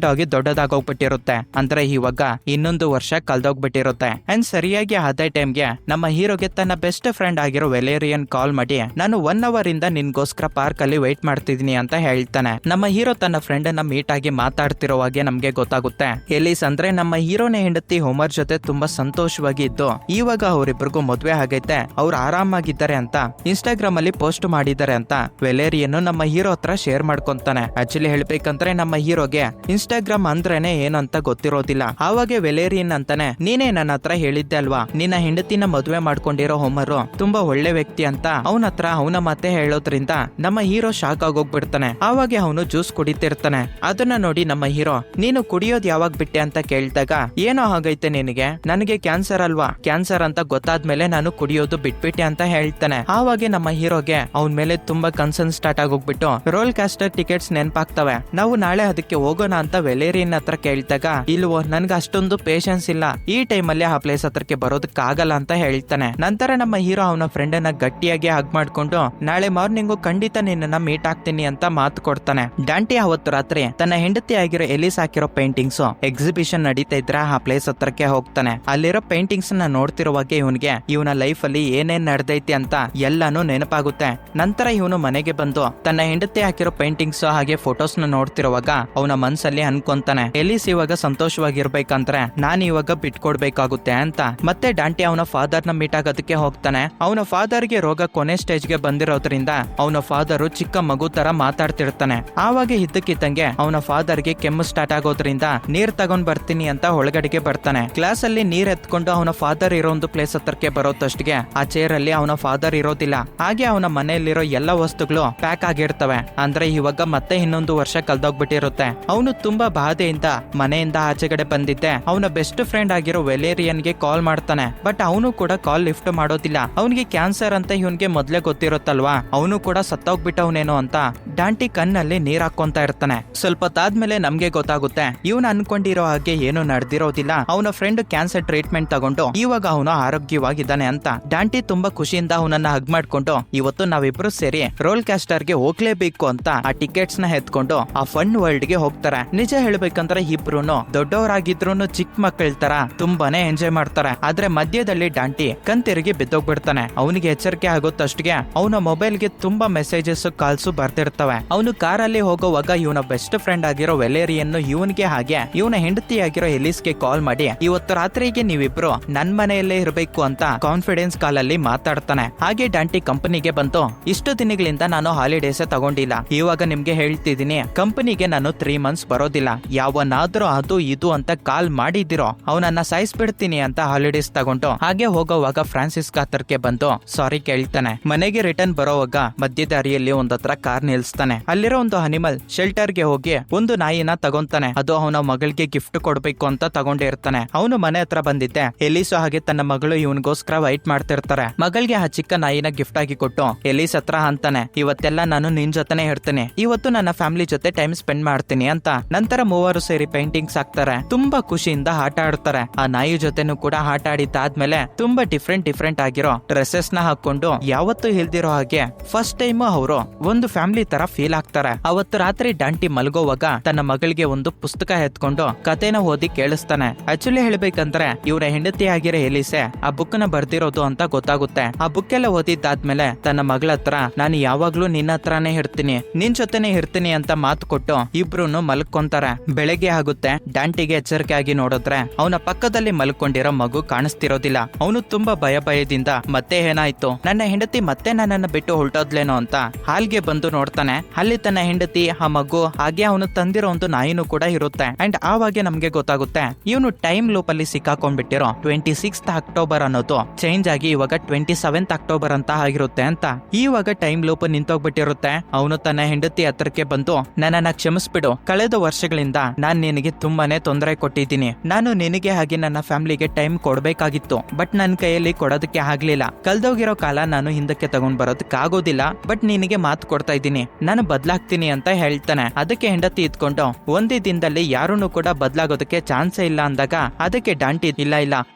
ಡಾಗಿ ದೊಡ್ಡದಾಗೋಗ್ಬಿಟ್ಟಿರುತ್ತೆ. ಅಂದ್ರೆ ಇವಾಗ 1 ವರ್ಷ ಕಳ್ದೋಗ್ಬಿಟ್ಟಿರುತ್ತೆ. ಅಂಡ್ ಸರಿಯಾಗಿ ಅದೇ ಟೈಮ್ಗೆ ನಮ್ಮ ಹೀರೋಗೆ ತನ್ನ ಬೆಸ್ಟ್ ಫ್ರೆಂಡ್ ಆಗಿರೋ ವೆಲೇರಿಯನ್ ಕಾಲ್ ಮಾಡಿ ನಾನು 1 ಅವರ್ ಇಂದ ನಿನ್ಗೋಸ್ಕರ ಪಾರ್ಕ್ ಅಲ್ಲಿ ವೇಟ್ ಮಾಡ್ತಿದೀನಿ ಅಂತ ಹೇಳ್ತಾನೆ. ನಮ್ಮ ಹೀರೋ ತನ್ನ ಫ್ರೆಂಡ್ ಅನ್ನ ಮೀಟ್ ಆಗಿ ಮಾತಾಡ್ತಿರೋವಾಗೆ ನಮ್ಗೆ ಗೊತ್ತಾಗುತ್ತೆ ಎಲೀಸ್ ಅಂದ್ರೆ ನಮ್ಮ ಹೀರೋನ ಹೆಂಡತಿ ಹೋಮರ್ ಜೊತೆ ತುಂಬಾ ಸಂತೋಷವಾಗಿ ಇದ್ದು ಇವಾಗ ಅವರಿಬ್ಬರಿಗೂ ಮದ್ವೆ ಆಗೈತೆ, ಅವ್ರು ಆರಾಮಾಗಿದ್ದಾರೆ ಅಂತ ಇನ್ಸ್ಟಾಗ್ರಾಮ್ ಅಲ್ಲಿ ಪೋಸ್ಟ್ ಮಾಡಿದ್ದಾರೆ ಅಂತ ವೆಲೇರಿಯನ್ನು ನಮ್ಮ ಹೀರೋ ಹತ್ರ ಶೇರ್ ಮಾಡ್ಕೊಂತಾನೆ. ಆಕ್ಚುಲಿ ಹೇಳ್ಬೇಕಂದ್ರೆ ನಮ್ಮ ಹೀರೋಗೆ ಇನ್ಸ್ಟಾಗ್ರಾಮ್ ಅಂದ್ರೇನೆ ಏನು ಅಂತ ಗೊತ್ತಿರೋದಿಲ್ಲ. ಆವಾಗ ವೆಲೇರಿಯನ್ ಅಂತಾನೆ, ನೀನೇ ನನ್ನ ಹತ್ರ ಹೇಳಿದ್ದೆ ಅಲ್ವಾ ನಿನ್ನ ಹೆಂಡತಿನ ಮದ್ವೆ ಮಾಡ್ಕೊಂಡಿರೋ ಹೋಮರು ತುಂಬಾ ಒಳ್ಳೆ ವ್ಯಕ್ತಿ ಅಂತ. ಅವನ ಹತ್ರ ಅವನ ಮಾತೆ ಹೇಳೋದ್ರಿಂದ ನಮ್ಮ ಹೀರೋ ಶಾಕ್ ಆಗೋಗ್ಬಿಡ್ತಾನೆ. ಆವಾಗ ಅವನು ಜ್ಯೂಸ್ ಕುಡಿತಿರ್ತಾನೆ. ಅದನ್ನ ನೋಡಿ ನಮ್ಮ ಹೀರೋ ನೀನು ಕುಡಿಯೋದ್ ಯಾವಾಗ ಬಿಟ್ಟೆ ಅಂತ ಕೇಳಿದಾಗ ಏನೋ ಆಗೈತೆ ನಿನಗೆ, ನನಗೆ ಕ್ಯಾನ್ಸರ್ ಅಲ್ವಾ, ಕ್ಯಾನ್ಸರ್ ಅಂತ ಗೊತ್ತಾದ್ಮೇಲೆ ನಾನು ಕುಡಿಯೋದು ಬಿಟ್ಬಿಟ್ಟೆ ಅಂತ ಹೇಳ್ತಾನೆ. ಆವಾಗ ನಮ್ಮ ಹೀರೋಗೆ ಅವನ ಮೇಲೆ ತುಂಬಾ ಕನ್ಸರ್ನ್ ಸ್ಟಾರ್ಟ್ ಆಗೋಗ್ಬಿಟ್ಟು ರೋಲ್ ಕಾಸ್ಟರ್ ಟಿಕೆಟ್ಸ್ ನೆನಪಾಗ್ತವೆ. ನಾವು ನಾಳೆ ಅದಕ್ಕೆ ಹೋಗೋಣ ಅಂತ ವೆಲೇರಿಯನ್ ಹತ್ರ ಕೇಳಿದಾಗ ಇಲ್ವೋ ನನ್ಗೆ ಅಷ್ಟೊಂದು ಪೇಷನ್ಸ್ ಇಲ್ಲ, ಈ ಟೈಮಲ್ಲಿ ಆ ಪ್ಲೇಸ್ ಹತ್ರಕ್ಕೆ ಬರೋದಕ್ಕಾಗಲ್ಲ ಅಂತ ಹೇಳ್ತಾನೆ. ನಂತರ ನಮ್ಮ ಹೀರೋ ಅವನ ಫ್ರೆಂಡ್ ಅನ್ನ ಗಟ್ಟಿಯಾಗಿ ಹಗ್ ಮಾಡ್ಕೊಂಡು ನಾಳೆ ಮಾರ್ನಿಂಗು ಖಂಡಿತ ನಿನ್ನ ಮೀಟ್ ಆಗ್ತೀನಿ ಅಂತ ಮಾತು ಕೊಡ್ತಾನೆ. ಡಾಂಟಿ ಅವತ್ತು ರಾತ್ರಿ ತನ್ನ ಹೆಂಡತಿ ಆಗಿರೋ ಎಲಿಸ್ ಹಾಕಿರೋ ಪೇಂಟಿಂಗ್ಸ್ ಎಕ್ಸಿಬಿಷನ್ ನಡೀತಾ ಇದ್ರೆ ಆ ಪ್ಲೇಸ್ ಹತ್ರಕ್ಕೆ ಹೋಗ್ತಾನೆ. ಅಲ್ಲಿರೋ ಪೇಂಟಿಂಗ್ಸ್ ನ ನೋಡ್ತಿರುವಾಗ ಇವನ್ಗೆ ಇವನ ಲೈಫ್ ಅಲ್ಲಿ ಏನೇನ್ ನಡೆದೈತಿ ಅಂತ ಎಲ್ಲಾನು ನೆನಪಾಗುತ್ತೆ. ನಂತರ ಇವನು ಮನೆಗೆ ಬಂದು ತನ್ನ ಹೆಂಡತಿ ಹಾಕಿರೋ ಪೇಂಟಿಂಗ್ಸ್ ಹಾಗೆ ಫೋಟೋಸ್ ನ ನೋಡ್ತಿರುವಾಗ ಅವನ ಮನ್ಸಲ್ಲಿ ಅನ್ಕೊಂತಾನೆ, ಎಲಿಸ್ ಇವಾಗ ಸಂತೋಷವಾಗಿರ್ಬೇಕಂದ್ರೆ ನಾನು ಇವಾಗ ಬಿಟ್ಕೊಡ್ಬೇಕಾಗುತ್ತೆ ಅಂತ. ಮತ್ತೆ ಡಾಂಟಿ ಅವನ ಫಾದರ್ ನ ಮೀಟ್ ಆಗೋದಕ್ಕೆ ಹೋಗ್ತಾನೆ. ಅವನ ಫಾದರ್ ಗೆ ರೋಗ ಕೊನೆ ಸ್ಟೇಜ್ ಗೆ ಬಂದಿರೋದ್ರಿಂದ ಅವನ ಫಾದರ್ ಚಿಕ್ಕ ಮಗು ತರ ಮಾತಾಡ್ತಿರ್ತಾನೆ. ಆವಾಗ ಇದ್ದಕ್ಕಿದ್ದಂಗೆ ಅವನ ಫಾದರ್ ಗೆ ಕೆಮ್ಮು ಸ್ಟಾರ್ಟ್ ಆಗೋದ್ರಿಂದ ನೀರ್ ತಗೊಂಡ್ ಬರ್ತೀನಿ ಅಂತ ಒಳಗಡೆಗೆ ಬರ್ತಾನೆ. ಕ್ಲಾಸ್ ಅಲ್ಲಿ ನೀರ್ ಎತ್ಕೊಂಡು ಅವನ ಫಾದರ್ ಇರೋ ಒಂದು ಪ್ಲೇಸ್ ಹತ್ರಕ್ಕೆ ಬರೋದಷ್ಟಿಗೆ ಆ ಚೇರ್ ಅಲ್ಲಿ ಅವನ ಫಾದರ್ ಇರೋದಿಲ್ಲ. ಹಾಗೆ ಅವನ ಮನೆಯಲ್ಲಿರೋ ಎಲ್ಲ ವಸ್ತುಗಳು ಪ್ಯಾಕ್ ಆಗಿರ್ತವೆ. ಅಂದ್ರೆ ಇವಾಗ ಮತ್ತೆ ಇನ್ನೊಂದು ವರ್ಷ ಕಲ್ದೋಗ್ಬಿಟ್ಟಿರುತ್ತೆ. ಅವನು ತುಂಬಾ ಬಾಧೆಯಿಂದ ಮನೆಯಿಂದ ಆಚೆಗಡೆ ಬಂದಿದ್ದೆ ಅವನ ಬೆಸ್ಟ್ ಫ್ರೆಂಡ್ ಆಗಿರೋ ವೆಲೇರಿಯನ್ ಗೆ ಕಾಲ್ ಮಾಡ್ತಾನೆ. ಬಟ್ ಅವನು ಕೂಡ ಕಾಲ್ ಲಿಫ್ಟ್ ಮಾಡೋದಿಲ್ಲ. ಅವನಿಗೆ ಕ್ಯಾನ್ಸರ್ ಅಂತ ಇವನ್ಗೆ ಮೊದ್ಲೇ ಗೊತ್ತಿರುತ್ತಲ್ವಾ, ಅವನು ಕೂಡ ಸತ್ತೋಗ್ಬಿಟ್ಟವನೇನೋ ಅಂತ ಡಾಂಟಿ ಕಣ್ಣಲ್ಲಿ ನೀರ್ ಹಾಕೊಂತ ಇರ್ತಾನೆ. ಸ್ವಲ್ಪ ತಾದ್ಮೇಲೆ ನಮ್ಗೆ ಗೊತ್ತಾಗುತ್ತೆ ಇವನು ಅನ್ಕೊಂಡಿರೋ ಹಾಗೆ ಏನು ನಡೆದಿರೋದಿಲ್ಲ. ಅವನ ಫ್ರೆಂಡ್ ಕ್ಯಾನ್ಸರ್ ಟ್ರೀಟ್ಮೆಂಟ್ ತಗೊಂಡು ಇವಾಗ ಅವನು ಆರೋಗ್ಯವಾಗಿದ್ದಾನೆ ಅಂತ. ಡಾಂಟಿ ತುಂಬಾ ಖುಷಿಯಿಂದ ಅವನನ್ನ ಹಗ್ ಮಾಡ್ಕೊಂಡು ಇವತ್ತು ನಾವಿಬ್ರು ಸೇರಿ ರೋಲ್ ಕಾಸ್ಟರ್ ಗೆ ಹೋಗ್ಲೇಬೇಕು ಅಂತ ಆ ಟಿಕೆಟ್ಸ್ ನ ಎತ್ಕೊಂಡು ಆ ಫನ್ ವರ್ಲ್ಡ್ ಗೆ ಹೋಗ್ತಾರೆ. ನಿಜ ಹೇಳ್ಬೇಕಂದ್ರೆ ಇಬ್ರುನು ದೊಡ್ಡವರಾಗಿದ್ರು ಚಿಕ್ಕ ಮಕ್ಕಳ ತರ ತುಂಬಾನೇ ಎಂಜಾಯ್ ಮಾಡ್ತಾರೆ. ಆದ್ರೆ ಮಧ್ಯದಲ್ಲಿ ಡಾಂಟಿ ಕಣ್ತಿರುಗಿ ಬಿದ್ದೋಗ್ಬಿಡ್ತಾನೆ. ಅವನಿಗೆ ಎಚ್ಚರಿಕೆ ಆಗೋತ್ತಷ್ಟಿಗೆ ಅವನ ಮೊಬೈಲ್ ಗೆ ತುಂಬಾ ಮೆಸೇಜಸ್ ಕಾಲ್ಸ್ ಬರ್ತಿರ್ತವೆ. ಅವನು ಕಾರಲ್ಲಿ ಹೋಗೋವಾಗ ಇವನ ಬೆಸ್ಟ್ ಫ್ರೆಂಡ್ ಆಗಿರೋ ವೆಲೇರಿಯನ್ನು ಇವನ್ಗೆ ಹಾಗೆ ಇವನ ಹೆಂಡತಿ ಆಗಿರೋ ಎಲಿಸ್ಗೆ ಕಾಲ್ ಮಾಡಿ ಇವತ್ತು ರಾತ್ರಿಗೆ ನೀವಿಬ್ರು ನನ್ ಮನೆಯಲ್ಲೇ ಇರಬೇಕು ಅಂತ ಕಾನ್ಫಿಡೆನ್ಸ್ ಕಾಲಲ್ಲಿ ಮಾತಾಡ್ತಾನೆ. ಹಾಗೆ ಡಾಂಟಿ ಕಂಪನಿಗೆ ಬಂತು. ಇಷ್ಟು ದಿನಗಳಿಂದ ನಾನು ಹಾಲಿಡೇಸ್ ತಗೊಂಡಿಲ್ಲ, ಇವಾಗ ನಿಮ್ಗೆ ಹೇಳ್ತಿದ್ದೀನಿ ಕಂಪನಿಗೆ ನಾನು 3 ಮಂತ್ಸ್ ಬರೋದಿಲ್ಲ. ಯಾವನಾದ್ರೂ ಅದು ಇದು ಅಂತ ಕಾಲ್ ಮಾಡಿದಿರೋ ಅವನನ್ನ ಸಾಯಿಸ್ಬಿಡ್ತೀನಿ ಅಂತ ಹಾಲಿಡೇಸ್ ತಗೊಂಡು ಹಾಗೆ ಹೋಗೋವಾಗ ಫ್ರಾನ್ಸಿಸ್ ಹತ್ರಕ್ಕೆ ಬಂದು ಸಾರಿ ಕೇಳ್ತಾನೆ. ಮನೆಗೆ ರಿಟರ್ನ್ ಬರೋವಾಗ ಮಧ್ಯ ದಾರಿಯಲ್ಲಿ ಒಂದತ್ರ ಕಾರ್ ನಿಲ್ಸ್ತಾನೆ. ಅಲ್ಲಿರೋ ಒಂದು ಅನಿಮಲ್ ಶೆಲ್ಟರ್ ಗೆ ಹೋಗಿ ಒಂದು ನಾಯಿನ ತಗೊಂತಾನೆ. ಅದು ಅವನ ಮಗಳಿಗೆ ಗಿಫ್ಟ್ ಕೊಡ್ಬೇಕು ಅಂತ ತಗೊಂಡಿರ್ತಾನೆ. ಅವನು ಮನೆ ಹತ್ರ ಬಂದಿದ್ದೆ ಎಲಿಸು ಹಾಗೆ ತನ್ನ ಮಗಳು ಇವನಿಗೋಸ್ಕರ ವೈಟ್ ಮಾಡ್ತಿರ್ತಾರೆ. ಮಗಳಿಗೆ ಆ ಚಿಕ್ಕ ನಾಯಿನ ಗಿಫ್ಟ್ ಆಗಿ ಕೊಟ್ಟು ಎಲಿಸ್ ಹತ್ರ ಅಂತಾನೆ, ಇವತ್ತೆಲ್ಲ ನಾನು ನಿನ್ ಜೊತೆನೆ ಇರ್ತೀನಿ, ಇವತ್ತು ನನ್ನ ಫ್ಯಾಮಿಲಿ ಜೊತೆ ಟೈಮ್ ಸ್ಪೆಂಡ್ ಮಾಡ್ತೀನಿ ಅಂತ. ನಂತರ ಮೂವರು ಸೇರಿ ಪೇಂಟಿಂಗ್ಸ್ ಹಾಕ್ತಾರೆ. ತುಂಬಾ ಖುಷಿಯಿಂದ ಆಟ ಆಡ್ತಾರೆ. ಆ ನಾಯಿ ಜೊತೆನೂ ಕೂಡ ಆಟ ಆಡಿದ್ದಾದ್ಮೇಲೆ ತುಂಬಾ ಡಿಫ್ರೆಂಟ್ ಆಗಿರೋ ಡ್ರೆಸ್ಸಸ್ ನ ಹಾಕೊಂಡು ಯಾವತ್ತೂ ಇಲ್ದಿರೋ ಹಾಗೆ ಫಸ್ಟ್ ಟೈಮ್ ಅವರು ಒಂದು ಫ್ಯಾಮಿಲಿ ತರ ಫೀಲ್ ಆಗ್ತಾರೆ. ಅವತ್ತು ರಾತ್ರಿ ಡಾಂಟಿ ಮಲಗೋವಾಗ ತನ್ನ ಮಗಳಿಗೆ ಒಂದು ಪುಸ್ತಕ ಎತ್ಕೊಂಡು ಕಥೆನ ಓದಿ ಕೇಳಿಸ್ತಾನೆ. ಆಕ್ಚುಲಿ ಹೇಳ್ಬೇಕಂದ್ರೆ ಇವರ ಹೆಂಡತಿ ಆಗಿರೋ ಎಲಿಸೆ ಆ ಬುಕ್ ನ ಬರ್ದಿರೋದು ಅಂತ ಗೊತ್ತಾಗುತ್ತೆ. ಆ ಬುಕ್ ಎಲ್ಲ ಓದಿದ್ದಾದ್ಮೇಲೆ ತನ್ನ ಮಗಳ ಹತ್ರ ನಾನು ಯಾವಾಗ್ಲೂ ನಿನ್ನ ಹತ್ರನೇ ಇರ್ತೀನಿ, ನಿನ್ ಜೊತೆನೆ ಇರ್ತೀನಿ ಅಂತ ಮಾತು ಕೊಟ್ಟು ಇಬ್ರು ಮಲ್ಕೊಂತಾರೆ. ಬೆಳಗ್ಗೆ ಆಗುತ್ತೆ. ಡಾಂಟಿಗೆ ಎಚ್ಚರಿಕೆ ಆಗಿ ನೋಡಿದ್ರೆ ಅವನ ಪಕ್ಕದಲ್ಲಿ ಮಲ್ಕೊಂಡಿರೋ ಮಗು ಕಾಣಿಸ್ತಿರೋದಿಲ್ಲ. ಅವನು ತುಂಬಾ ಭಯದಿಂದ ಮತ್ತೆ ಏನಾಯ್ತು, ನನ್ನ ಹೆಂಡತಿ ಮತ್ತೆ ನನ್ನನ್ನ ಬಿಟ್ಟು ಹೊರಟೋದ್ಲೇನೋ ಅಂತ ಹಾಲ್ಗೆ ಬಂದು ನೋಡ್ತಾನೆ. ಅಲ್ಲಿ ತನ್ನ ಹೆಂಡತಿ, ಆ ಮಗು ಹಾಗೆ ಅವನು ತಂದಿರೋ ಒಂದು ನಾಯಿನೂ ಕೂಡ ಇರುತ್ತೆ. ಅಂಡ್ ಆವಾಗ ನಮ್ಗೆ ಗೊತ್ತಾಗುತ್ತೆ ಇವನು ಟೈಮ್ ಲೂಪ್ ಅಲ್ಲಿ ಸಿಕ್ಕಾಕೊಂಡ್ಬಿಟ್ಟಿರೋ 26th ಅಕ್ಟೋಬರ್ ಅನ್ನೋದು ಚೇಂಜ್ ಆಗಿ ಇವಾಗ 27th ಅಕ್ಟೋಬರ್ ಅಂತ ಆಗಿರುತ್ತೆ ಅಂತ. ಇವಾಗ ಟೈಮ್ ಲೂಪ್ ನಿಂತೋಗ್ಬಿಟ್ಟಿರುತ್ತೆ. ಅವನು ತನ್ನ ಹೆಂಡತಿ ಹತ್ರಕ್ಕೆ ಬಂದು ನನ್ನನ್ನ ಕ್ಷಮಿಸ್ಬಿಡು, ಕಳೆದ ವರ್ಷಗಳಿಂದ ನಾನ್ ನಿನಗೆ ತುಂಬಾನೇ ತೊಂದರೆ ಕೊಟ್ಟಿದ್ದೀನಿ. ನಾನು ನಿನಗೆ ಹಾಗೆ ನನ್ನ ಫ್ಯಾಮಿಲಿಗೆ ಟೈಮ್ ಕೊಡ್ಬೇಕಾಗಿತ್ತು, ಬಟ್ ನನ್ನ ಕೈಯಲ್ಲಿ ಕೊಡೋದಕ್ಕೆ ಆಗ್ಲಿಲ್ಲ. ಕಲ್ದೋಗಿರೋ ಕಾಲ ನಾನು ಹಿಂದಕ್ಕೆ ತಗೊಂಡ್ ಬರೋದಕ್ಕಾಗೋದಿಲ್ಲ, ಬಟ್ ನಿನಗೆ ಮಾತು ಕೊಡ್ತಾ ಇದ್ದೀನಿ, ನಾನು ಬದ್ಲಾಗ್ತೀನಿ ಅಂತ ಹೇಳ್ತಾನೆ. ಅದಕ್ಕೆ ಹೆಂಡತಿ ಇದ್ಕೊಂಡು ಒಂದೇ ದಿನದಲ್ಲಿ ಯಾರನ್ನು ಕೂಡ ಬದ್ಲಾಗೋದಕ್ಕೆ ಚಾನ್ಸೇ ಇಲ್ಲ ಅಂದಾಗ ಅದಕ್ಕೆ ಡಾಂಟಿ ಇಲ್ಲ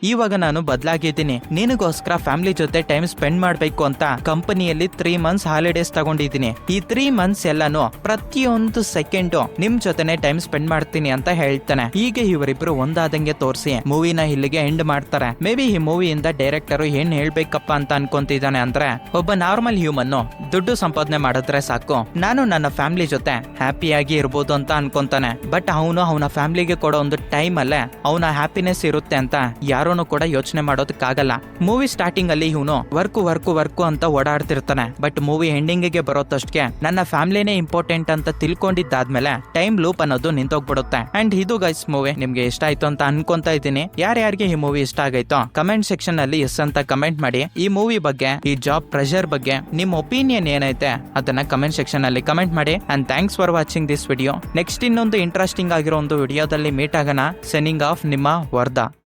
ಇವಾಗ ನಾನು ಬದ್ಲಾಗಿದ್ದೀನಿ, ನಿನಗೋಸ್ಕರ ಫ್ಯಾಮಿಲಿ ಜೊತೆ ಟೈಮ್ ಸ್ಪೆಂಡ್ ಮಾಡ್ಬೇಕು ಅಂತ ಕಂಪನಿಯಲ್ಲಿ 3 ಮಂತ್ಸ್ ಹಾಲಿಡೇಸ್ ತಗೊಂಡಿದ್ದೀನಿ. ಈ 3 ಮಂತ್ಸ್ ಎಲ್ಲಾನು ಪ್ರತಿಯೊಂದು ಸೆಕೆಂಡ್ ನಿಮ್ ಜೊತೆನೆ ಟೈಮ್ ಸ್ಪೆಂಡ್ ಮಾಡ್ತೀನಿ ಅಂತ ಹೇಳ್ತಾನೆ. ಹೀಗೆ ಇವರಿಬ್ರು ಒಂದಾದಂಗೆ ತೋರಿಸಿ ಮೂವಿನ ಇಲ್ಲಿಗೆ ಎಂಡ್ ಮಾಡ್ತಾರೆ. ಮೇ ಬಿ ಈ ಮೂವಿಯಿಂದ ಡೈರೆಕ್ಟರ್ ಏನ್ ಹೇಳ್ಬೇಕಪ್ಪ ಅಂತ ಅನ್ಕೊಂತಿದ್ದಾನೆ ಅಂದ್ರೆ, ಒಬ್ಬ ನಾರ್ಮಲ್ ಹ್ಯೂಮನ್ ದುಡ್ಡು ಸಂಪಾದನೆ ಮಾಡಿದ್ರೆ ಸಾಕು, ನಾನು ನನ್ನ ಫ್ಯಾಮಿಲಿ ಜೊತೆ ಹ್ಯಾಪಿಯಾಗಿ ಇರ್ಬೋದು ಅಂತ ಅನ್ಕೊಂತಾನೆ. ಬಟ್ ಅವನು ಅವನ ಫ್ಯಾಮಿಲಿಗೆ ಕೊಡೋ ಒಂದು ಟೈಮ್ ಅಲ್ಲೇ ಅವನ ಹ್ಯಾಪಿನೆಸ್ ಇರುತ್ತೆ ಅಂತ ಯಾರೂ ಕೂಡ ಯೋಚನೆ ಮಾಡೋದಕ್ಕಾಗಲ್ಲ. ಮೂವಿ ಸ್ಟಾರ್ಟಿಂಗ್ ಅಲ್ಲಿ ಇವನು ವರ್ಕು ಅಂತ ಓಡಾಡ್ತಿರ್ತಾನೆ. ಬಟ್ ಮೂವಿ ಎಂಡಿಂಗ್ ಗೆ ಬರೋತಷ್ಟಕ್ಕೆ ನನ್ನ ಫ್ಯಾಮಿಲಿನೇ ಇಂಪಾರ್ಟೆಂಟ್ ಅಂತ ತಿಳ್ಕೊಂಡಿದ್ದಾದ್ಮೇಲೆ ಟೈಮ್ ಲೂಪ್ ಅನ್ನೋದು ನಿಂತೋಗ್ಬಿಡುತ್ತೆ. ಅಂಡ್ ಇದು ಗೈಸ್ ಮೂವಿ ನಿಮ್ಗೆ ಇಷ್ಟ ಆಯ್ತು ಅಂತ ಅನ್ಕೊಂತಾ ಇದ್ದೀನಿ. ಯಾರ್ಯಾರಿಗೆ ಈ ಮೂವಿ ಇಷ್ಟ ಆಗೈತೋ ಕಮೆಂಟ್ ಸೆಕ್ಷನ್ ಅಲ್ಲಿ ಎಸ್ ಅಂತ ಕಮೆಂಟ್ ಮಾಡಿ. ಈ ಮೂವಿ ಬಗ್ಗೆ, ಈ ಜಾಬ್ ಪ್ರೆಷರ್ ಬಗ್ಗೆ ನಿಮ್ ಒಪಿನಿಯನ್ ಏನೈತೆ ಅದನ್ನ ಕಮೆಂಟ್ ಸೆಕ್ಷನ್ ಅಲ್ಲಿ ಕಮೆಂಟ್ ಮಾಡಿ. And thanks for watching this video. Next ಇನ್ನೊಂದು ಇಂಟ್ರೆಸ್ಟಿಂಗ್ ಆಗಿರೋ ಒಂದು ವಿಡಿಯೋದಲ್ಲಿ ಮೀಟ್ ಆಗೋಣ. ಸೆನಿಂಗ್ ಆಫ್ ನಿಮ್ಮ ವರ್ಧಾ.